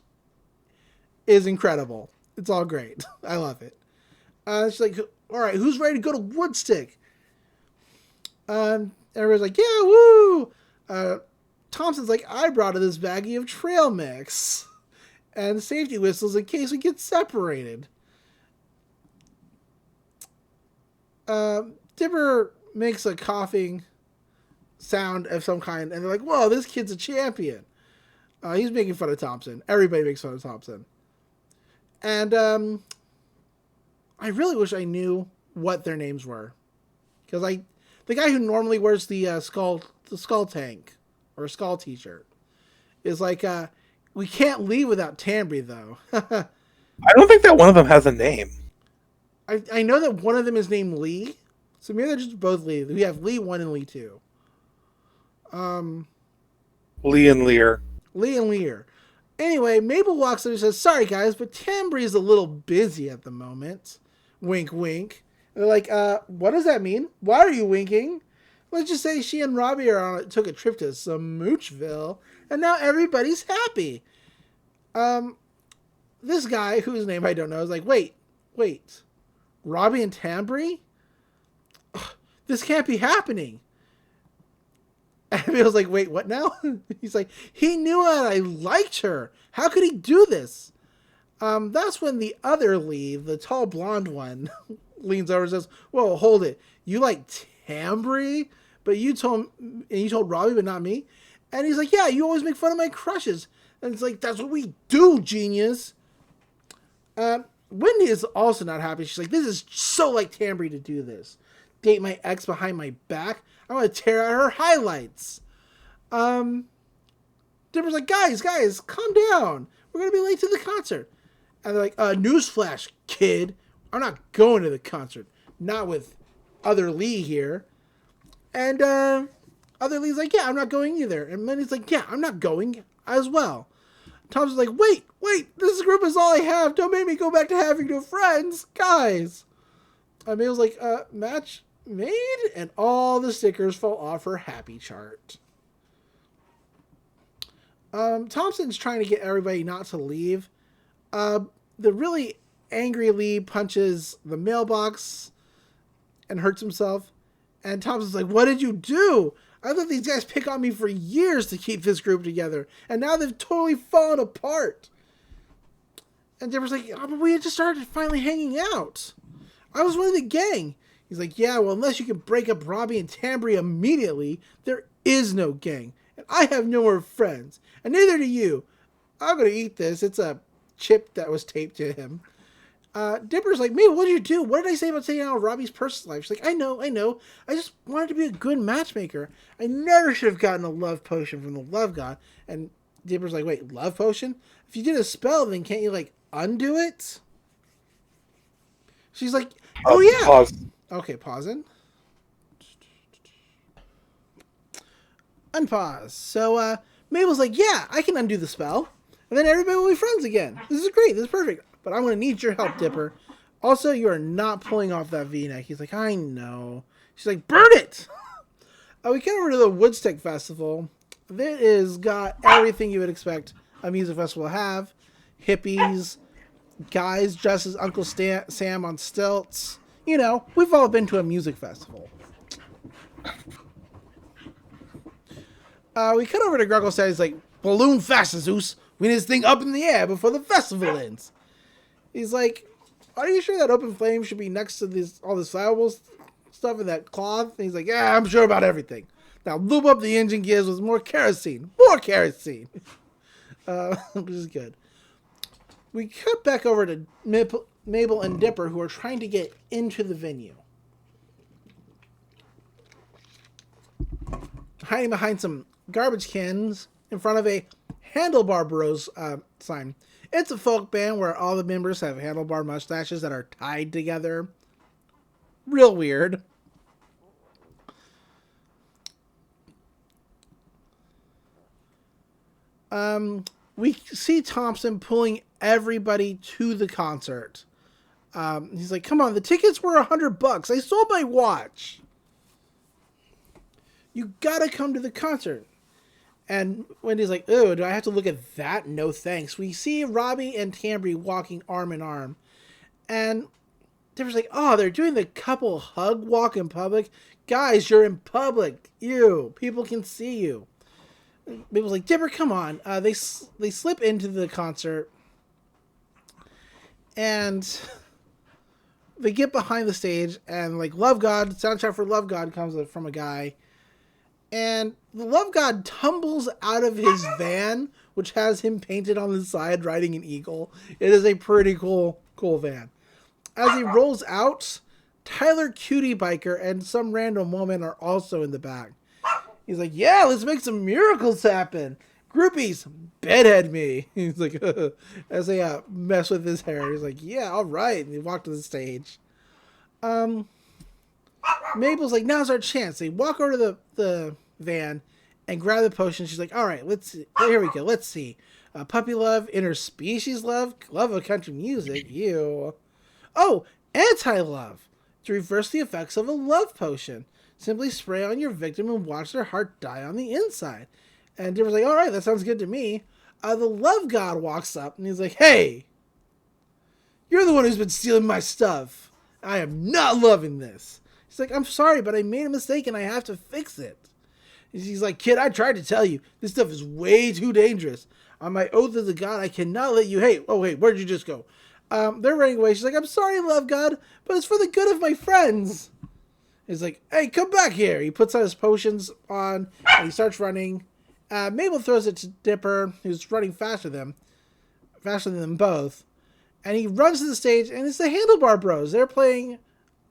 is incredible. It's all great. I love it. She's like, "All right, who's ready to go to woodstick?" Everybody's like, "Yeah, woo!" Thompson's like, "I brought this baggie of trail mix and safety whistles in case we get separated." Dipper makes a coughing sound of some kind, and they're like, "Whoa, this kid's a champion." He's making fun of Thompson. Everybody makes fun of Thompson. And I really wish I knew what their names were, because the guy who normally wears the skull tank or skull t-shirt is like We can't leave without Tambry, though. I don't think that one of them has a name. I know that one of them is named Lee. So maybe they're just both Lee. We have Lee 1 and Lee 2. Lee and Lear. Lee and Lear. Anyway, Mabel walks in and says, sorry guys, but Tambry's a little busy at the moment. Wink, wink. And they're like, what does that mean? Why are you winking? Let's just say she and Robby took a trip to Smoochville, and now everybody's happy. This guy, whose name I don't know, is like, wait. Robby and Tambry? Ugh, this can't be happening. And Mabel's like, wait, what now? He's like, he knew I liked her. How could he do this? That's when the other Lee, the tall blonde one, leans over and says, whoa, hold it. You like Tambry? But you told Robby, but not me? And he's like, yeah, you always make fun of my crushes. And it's like, that's what we do, genius. Wendy is also not happy. She's like, this is so like Tambry to do this. Date my ex behind my back. I want to tear out her highlights. Dipper's like, guys, calm down. We're going to be late to the concert. And they're like, newsflash, kid. I'm not going to the concert. Not with other Lee here. And other Lee's like, yeah, I'm not going either. And Lenny's like, yeah, I'm not going as well. Tom's like, wait, this group is all I have. Don't make me go back to having no friends. Guys. Mabel's like, match made? And all the stickers fall off her happy chart. Thompson's trying to get everybody not to leave. The really angry Lee punches the mailbox and hurts himself. And Thompson's like, what did you do? I let these guys pick on me for years to keep this group together. And now they've totally fallen apart. And Dipper's like, oh, but we had just started finally hanging out. I was one of the gang. He's like, yeah, well, unless you can break up Robby and Tambry immediately, there is no gang. And I have no more friends. And neither do you. I'm going to eat this. It's a chip that was taped to him. Dipper's like, Mabel, what did you do? What did I say about taking out Robby's personal life? She's like, I know. I just wanted to be a good matchmaker. I never should have gotten a love potion from the love god. And Dipper's like, wait, love potion? If you did a spell, then can't you, like, undo it? She's like, oh, yeah. Pause. Okay, pausing. Unpause. So, Mabel's like, yeah, I can undo the spell. And then everybody will be friends again. This is great. This is perfect. But I'm going to need your help, Dipper. Also, you are not pulling off that V-neck. He's like, I know. She's like, burn it! We came over to the Woodstick Festival. It is got everything you would expect a music festival to have. Hippies, guys dressed as Uncle Sam on stilts. You know, we've all been to a music festival. We cut over to Gruggle's. He's like, balloon faster, Zeus. We need this thing up in the air before the festival ends. He's like, are you sure that open flame should be next to all this flammable stuff in that cloth? And he's like, yeah, I'm sure about everything. Now lube up the engine gears with more kerosene. More kerosene. Which is good. We cut back over to Mabel and Dipper, who are trying to get into the venue. Hiding behind some garbage cans in front of a Handlebar Bros sign. It's a folk band where all the members have handlebar mustaches that are tied together. Real weird. We see Thompson pulling everybody to the concert. He's like, come on, the tickets were $100. I sold my watch. You gotta come to the concert. And Wendy's like, oh, do I have to look at that? No thanks. We see Robby and Tambry walking arm in arm. And Dipper's like, oh, they're doing the couple hug walk in public. Guys, you're in public. Ew, people can see you. Mabel's like, Dipper, come on. They slip into the concert. And they get behind the stage. And like Love God, soundtrack for Love God comes from a guy. And the Love God tumbles out of his van, which has him painted on the side riding an eagle. It is a pretty cool van. As he rolls out, Tyler Cutie Biker and some random woman are also in the back. He's like, yeah, let's make some miracles happen. Groupies, bedhead me. He's like, as they mess with his hair. He's like, yeah, all right. And he walked to the stage. Mabel's like, now's our chance. They walk over to the van and grab the potion. She's like, all right, let's see. Here we go. Let's see. Puppy love, interspecies love, love of country music. You. Oh, anti-love. To reverse the effects of a love potion. Simply spray on your victim and watch their heart die on the inside. And Dimmer's like, all right, that sounds good to me. The love god walks up and he's like, hey, you're the one who's been stealing my stuff. I am not loving this. He's like, I'm sorry, but I made a mistake and I have to fix it. He's like, kid, I tried to tell you. This stuff is way too dangerous. On my oath as a god, I cannot let you... Hey, where'd you just go? They're running away. She's like, I'm sorry, love god, but it's for the good of my friends. He's like, hey, come back here. He puts his potions on and he starts running. Mabel throws it to Dipper, who's running faster than them both. And he runs to the stage, and it's the Handlebar Bros. They're playing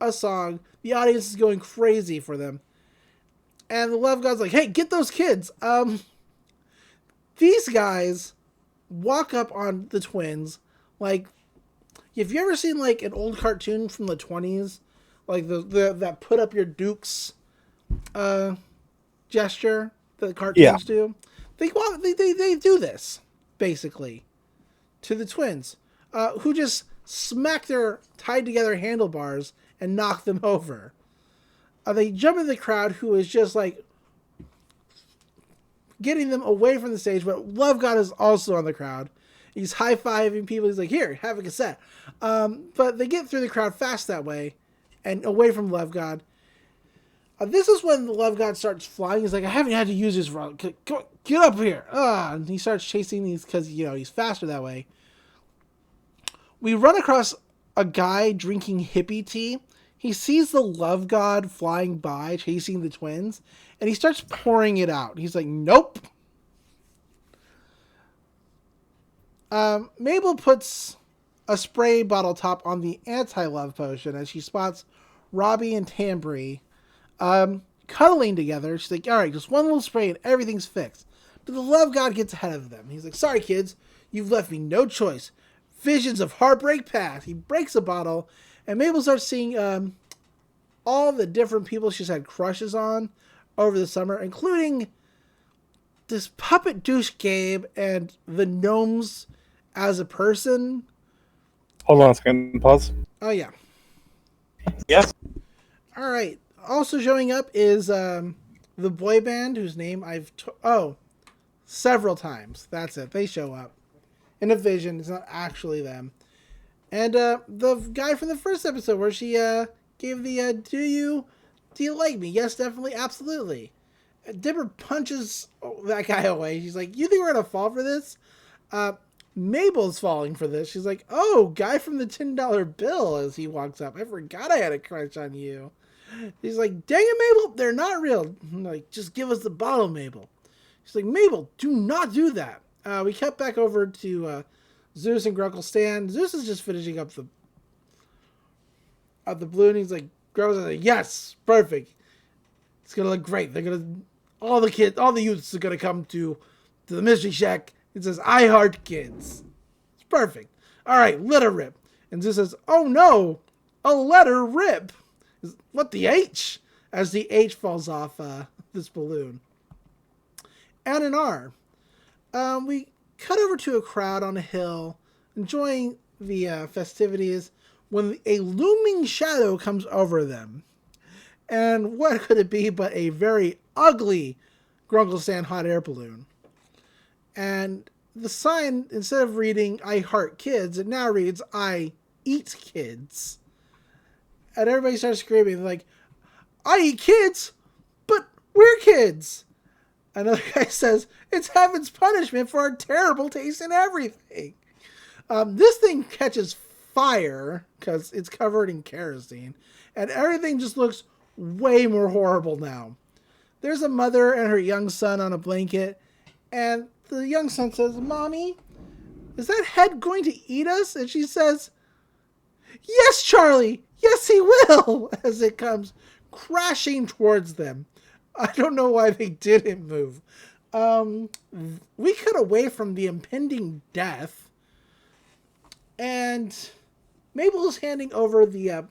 a song. The audience is going crazy for them. And the love god's like, hey, get those kids. These guys walk up on the twins. Like, have you ever seen, like, an old cartoon from the 20s? Like, that put up your dukes gesture that the cartoons do? They do this, basically, to the twins. Who just smack their tied together handlebars and knock them over. They jump into the crowd, who is just like getting them away from the stage, but Love God is also on the crowd. He's high-fiving people. He's like, here, have a cassette. But they get through the crowd fast that way and away from Love God. This is when the Love God starts flying. He's like, I haven't had to use this run. Come on, get up here. And he starts chasing these because, he's faster that way. We run across a guy drinking hippie tea. He sees the Love God flying by, chasing the twins, and he starts pouring it out. He's like, nope. Mabel puts a spray bottle top on the anti-love potion as she spots Robby and Tambry cuddling together. She's like, all right, just one little spray and everything's fixed. But the Love God gets ahead of them. He's like, sorry, kids, you've left me no choice. Visions of heartbreak path. He breaks a bottle, and Mabel starts seeing all the different people she's had crushes on over the summer, including this puppet douche Gabe and the gnomes as a person. Hold on a second. Pause. Oh, yeah. Yes. All right. Also showing up is the boy band whose name several times. That's it. They show up in a vision. It's not actually them. And the guy from the first episode where she gave the do you like me? Yes, definitely, absolutely. Dipper punches that guy away. She's like, you think we're gonna fall for this? Mabel's falling for this. She's like, oh, guy from the $10 bill, as he walks up. I forgot I had a crush on you. He's like, dang it, Mabel, they're not real. I'm like, just give us the bottle, Mabel. She's like, Mabel, do not do that. We cut back over to Zeus and Grunkle Stan. Zeus is just finishing up the balloon. He's like, Grunkle's like, yes, perfect. It's gonna look great. They're gonna, all the youths are gonna come to the Mystery Shack. It says, I heart kids. It's perfect. All right, let her rip. And Zeus says, oh no, a letter rip. What, the H? As the H falls off this balloon. And an R. We cut over to a crowd on a hill, enjoying the festivities, when a looming shadow comes over them. And what could it be but a very ugly Grunkle Stan hot air balloon? And the sign, instead of reading, I heart kids, it now reads, I eat kids. And everybody starts screaming, like, I eat kids, but we're kids. Another guy says, it's heaven's punishment for our terrible taste in everything. This thing catches fire because it's covered in kerosene, and everything just looks way more horrible now. There's a mother and her young son on a blanket, and the young son says, Mommy, is that head going to eat us? And she says, yes, Charlie, yes, he will, as it comes crashing towards them. I don't know why they didn't move. We cut away from the impending death, and Mabel is handing over the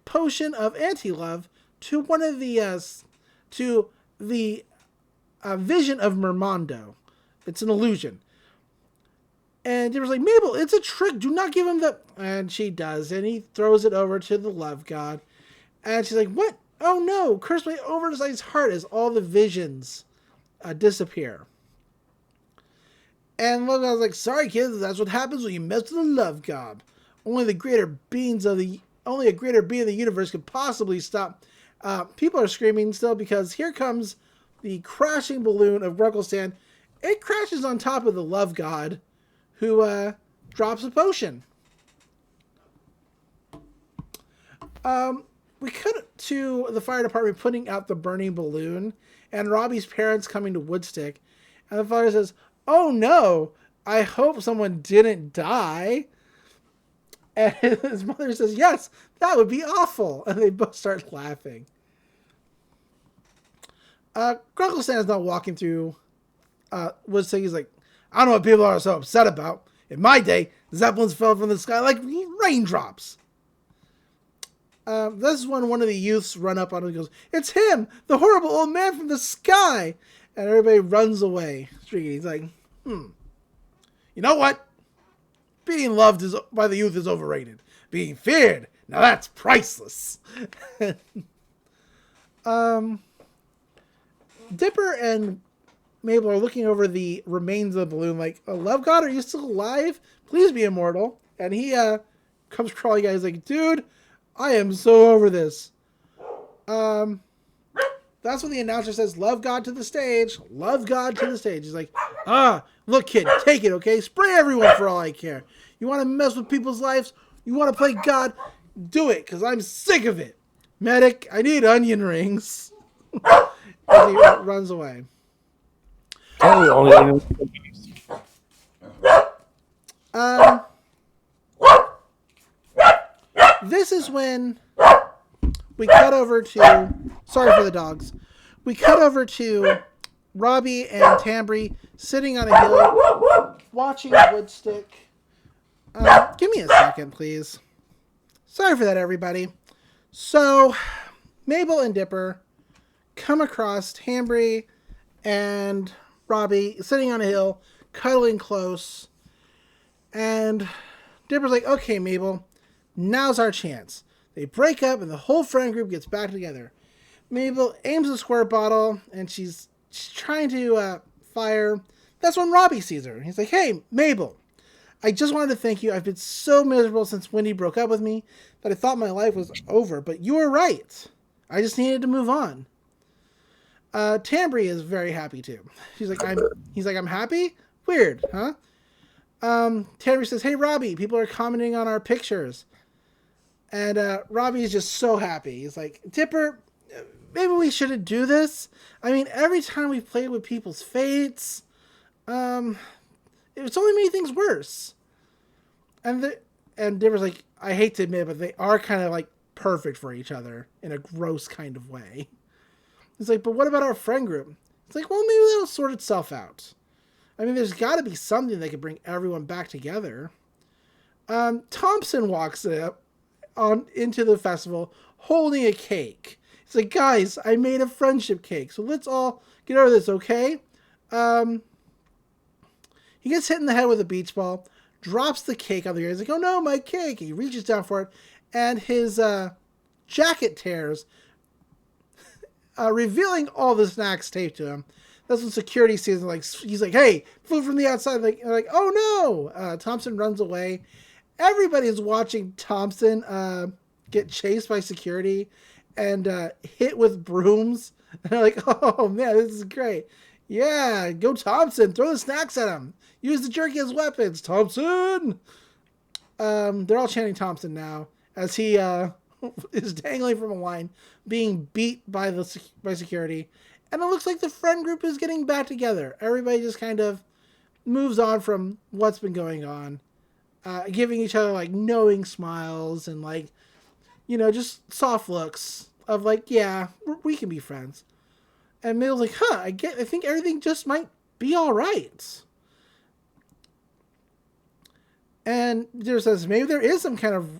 potion of anti-love to one of the vision of Mermando. It's an illusion. And they was like, Mabel, it's a trick. Do not give him the... And she does. And he throws it over to the love god. And she's like, what? Oh no, curse my oversized heart as all the visions disappear. And love god's like, sorry kids, that's what happens when you mess with the love god. Only a greater being of the universe could possibly stop. People are screaming still because here comes the crashing balloon of Grunkle. It crashes on top of the love god, who drops a potion. We cut to the fire department putting out the burning balloon, and Robby's parents coming to Woodstick, and the father says, "Oh no, I hope someone didn't die." And his mother says, "Yes, that would be awful," and they both start laughing. Grunkle is not walking through Woodstick. He's like, I don't know what people are so upset about. In my day, zeppelins fell from the sky like raindrops. This is when one of the youths run up on him and goes, "It's him, the horrible old man from the sky!" And everybody runs away. He's like, You know what? Being loved by the youth is overrated. Being feared, now that's priceless. Dipper and Mabel are looking over the remains of the balloon like, love god, are you still alive? Please be immortal. And he comes crawling out. He's like, dude, I am so over this. That's when the announcer says, love god to the stage. Love god to the stage. He's like, look kid, take it, okay? Spray everyone for all I care. You want to mess with people's lives? You want to play God? Do it, because I'm sick of it. Medic, I need onion rings. As he runs away. This is when we cut over to... Sorry for the dogs. We cut over to Robby and Tambry sitting on a hill watching Woodstick. Give me a second, please. Sorry for that, everybody. So, Mabel and Dipper come across Tambry and Robby sitting on a hill, cuddling close. And Dipper's like, okay, Mabel, now's our chance. They break up and the whole friend group gets back together. Mabel aims a squirt bottle and she's trying to fire. That's when Robby sees her. He's like, hey, Mabel, I just wanted to thank you. I've been so miserable since Wendy broke up with me that I thought my life was over, but you were right. I just needed to move on. Tambry is very happy too. He's like, I'm happy? Weird, huh? Tambry says, hey, Robby, people are commenting on our pictures. And Robby is just so happy. He's like, Dipper, maybe we shouldn't do this. I mean, every time we played with people's fates, it's only made things worse. And Dipper's like, I hate to admit it, but they are kind of like perfect for each other in a gross kind of way. He's like, but what about our friend group? It's like, well, maybe that'll sort itself out. I mean, there's got to be something that can bring everyone back together. Thompson walks up into the festival holding a cake. He's like, guys, I made a friendship cake, so let's all get over this, okay? He gets hit in the head with a beach ball, drops the cake on the ground. He's like, oh no, my cake. He reaches down for it, and his jacket tears, revealing all the snacks taped to him. That's when security sees him. Like, he's like, hey, food from the outside. Like, oh no. Thompson runs away. Everybody's watching Thompson get chased by security and hit with brooms. And they're like, oh man, this is great. Yeah, go Thompson. Throw the snacks at him. Use the jerky as weapons, Thompson. They're all chanting Thompson now as he is dangling from a line, being beat by security. And it looks like the friend group is getting back together. Everybody just kind of moves on from what's been going on, giving each other like knowing smiles and like, you know, just soft looks of like, yeah, we can be friends. And Mabel's like, I think everything just might be all right. And there says, maybe there is some kind of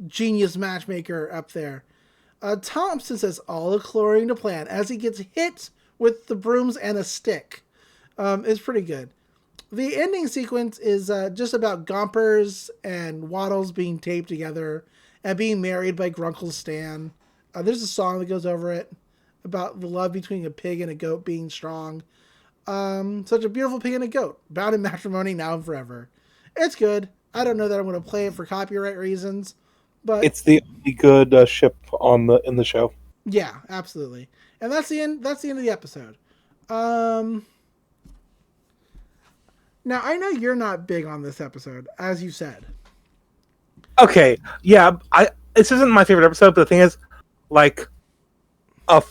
genius matchmaker up there. Thompson says, all according to plan, as he gets hit with the brooms and a stick. It's pretty good. The ending sequence is just about Gompers and Waddles being taped together and being married by Grunkle Stan. There's a song that goes over it about the love between a pig and a goat being strong. Such a beautiful pig and a goat, bound in matrimony now and forever. It's good. I don't know that I'm going to play it for copyright reasons, but it's the only good ship in the show. Yeah, absolutely. And that's the end. That's the end of the episode. Now I know you're not big on this episode, as you said. Okay, yeah, this isn't my favorite episode, but the thing is, like, a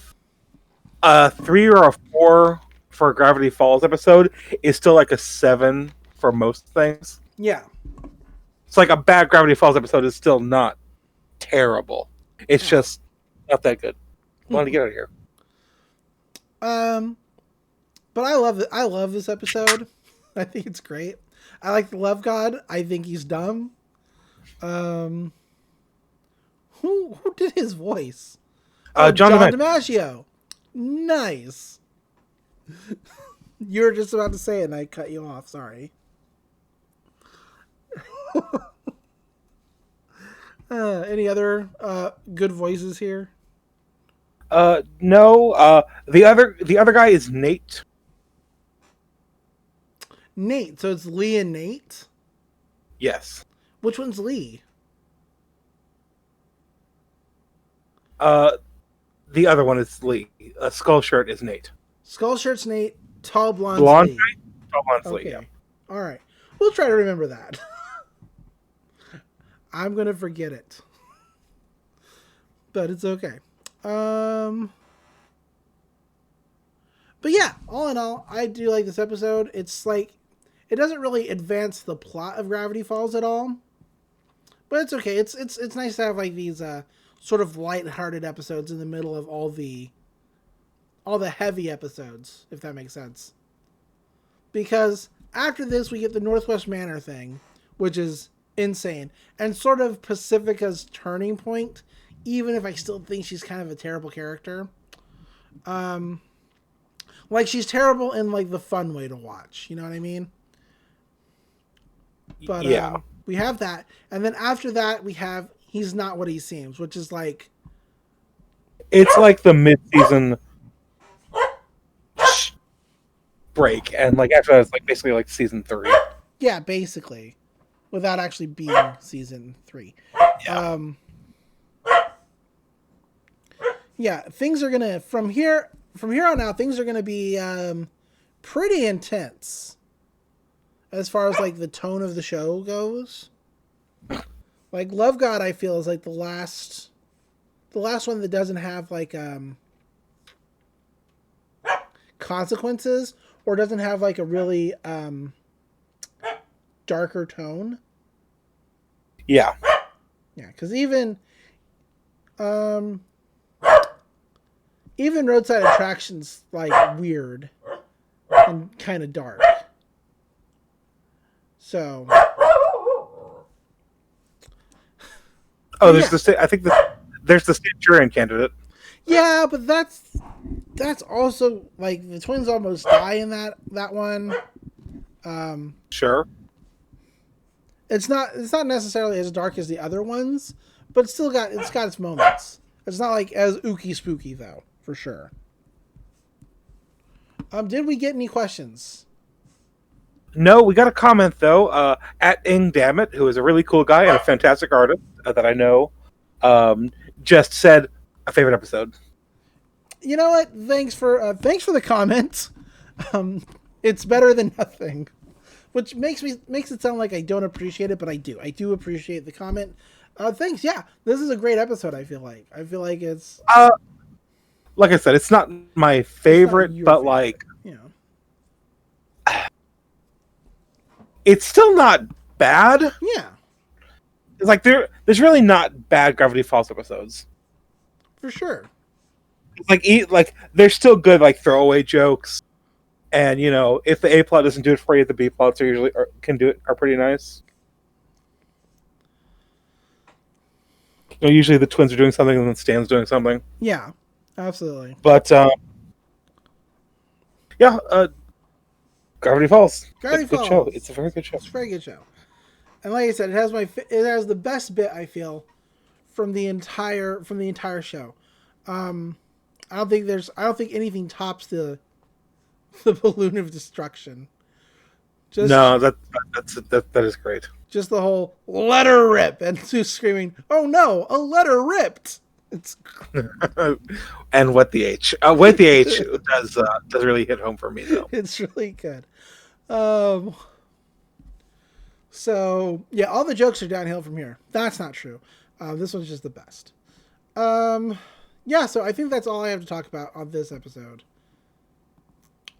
3 or a 4 for a Gravity Falls episode is still like a 7 for most things. Yeah. It's like a bad Gravity Falls episode is still not terrible. It's just not that good. I want to get out of here. But I love it. I love this episode. I think it's great. I like the Love God. I think he's dumb. Who did his voice? John Dimaggio. Nice. You were just about to say it and I cut you off. Sorry. Any other good voices here? No. The other guy is Nate. Nate. So it's Lee and Nate? Yes. Which one's Lee? The other one is Lee. Skull Shirt is Nate. Skull Shirt's Nate. Tall Blonde's Blonde Lee. guy? Tall Blonde's Okay. Lee, yeah. All right. We'll try to remember that. I'm going to forget it. But it's okay. But yeah, all in all, I do like this episode. It's like, it doesn't really advance the plot of Gravity Falls at all. But it's okay. It's nice to have like these sort of light-hearted episodes in the middle of all the heavy episodes, if that makes sense. Because after this, we get the Northwest Manor thing, which is insane. And sort of Pacifica's turning point, even if I still think she's kind of a terrible character. Like, she's terrible in, like, the fun way to watch. You know what I mean? But, yeah. We have that. And then after that, we have He's Not What He Seems, which is like... It's like the mid-season break. And, like, after that, it's like basically like season 3. Yeah, basically. Without actually being season 3. Yeah. Yeah, things are gonna from here on out. Things are gonna be pretty intense as far as like the tone of the show goes. Like Love God, I feel is like the last one that doesn't have like consequences or doesn't have like a really darker tone. Yeah. Yeah, because even Roadside Attraction's like weird and kind of dark. So. Oh, there's I think there's the Centurion candidate. Yeah, but that's also like the twins almost die in that one. Sure. It's not necessarily as dark as the other ones, but it's got its moments. It's not like as ooky spooky though, for sure. Did we get any questions? No, we got a comment though. At Ing Dammit, who is a really cool guy and a fantastic artist that I know, just said a favorite episode. You know what? Thanks for the comment. It's better than nothing, which makes it sound like I don't appreciate it, but I do. I do appreciate the comment. Thanks. Yeah, this is a great episode. I feel like it's. Like I said, it's not my favorite, but favorite. Like, you know. It's still not bad. Yeah. It's like there's really not bad Gravity Falls episodes. For sure. like they're still good like throwaway jokes, and if the A plot doesn't do it for you, the B plots are usually can do it are pretty nice. Usually the twins are doing something and then Stan's doing something. Yeah, absolutely. But yeah, Gravity Falls. Gravity Good Falls. show. It's a very good show. It's a very good show. And like I said, it has the best bit, I feel, from the entire show. I don't think anything tops the balloon of destruction. No, that is great. Just the whole "let her rip" and Sue screaming, "Oh no, a letter ripped!" It's and what the H? What the H does really hit home for me though. It's really good. So yeah, all the jokes are downhill from here. That's not true. This one's just the best. Yeah, so I think that's all I have to talk about on this episode.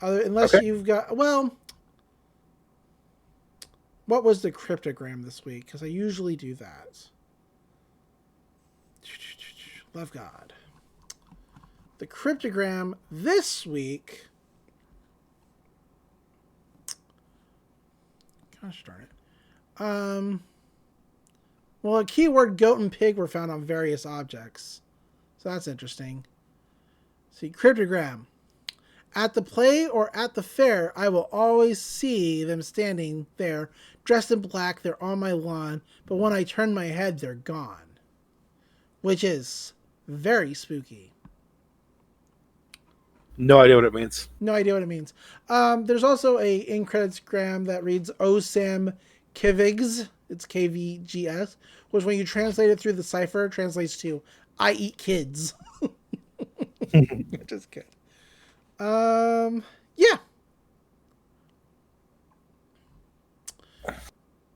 Unless you've got what was the cryptogram this week? Because I usually do that. Love God. The cryptogram this week. Gosh darn it. Well, a keyword goat and pig were found on various objects. So that's interesting. See, cryptogram. At the play or at the fair, I will always see them standing there, dressed in black. They're on my lawn, but when I turn my head, they're gone. Which is very spooky. No idea what it means. No idea what it means. There's also a in-credits gram that reads "Osam Kivigs." It's KVGS, which when you translate it through the cipher, translates to "I eat kids." Which is good. Yeah.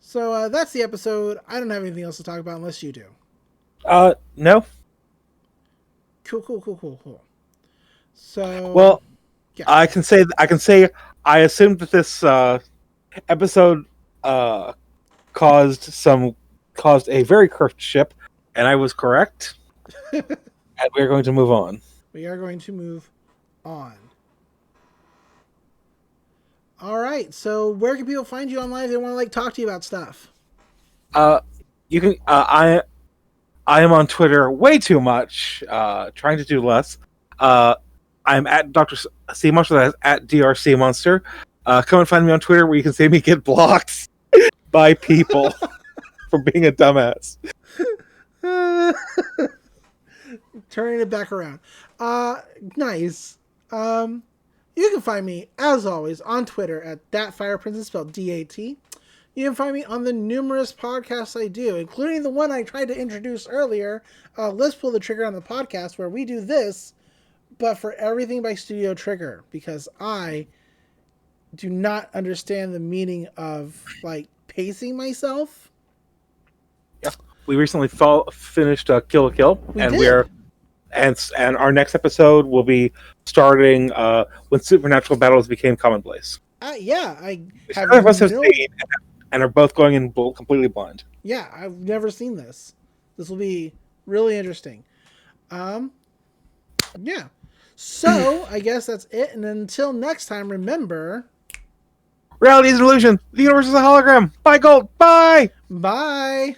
So that's the episode. I don't have anything else to talk about unless you do. No. Cool. So well, yeah. I can say I assumed that this episode caused a very cursed ship, and I was correct. And we're going to move on. We are going to move on. All right. So where can people find you online if they want to talk to you about stuff? You can. I am on Twitter way too much. Trying to do less. I'm at Dr. C Monster. That's at DRC Monster. Come and find me on Twitter where you can see me get blocked by people for being a dumbass. Turning it back around. Nice. You can find me, as always, on Twitter at thatfireprincess, spelled D-A-T. You can find me on the numerous podcasts I do, including the one I tried to introduce earlier, Let's Pull the Trigger on the Podcast, where we do this, but for everything by Studio Trigger, because I do not understand the meaning of, pacing myself. Yeah. We recently finished Kill la Kill, and our next episode will be starting when supernatural battles became commonplace. Yeah, I have none of us have seen, and are both going in completely blind. Yeah, I've never seen this. This will be really interesting. Yeah. So I guess that's it. And until next time, remember, reality is an illusion. The universe is a hologram. Bye, Gold. Bye. Bye.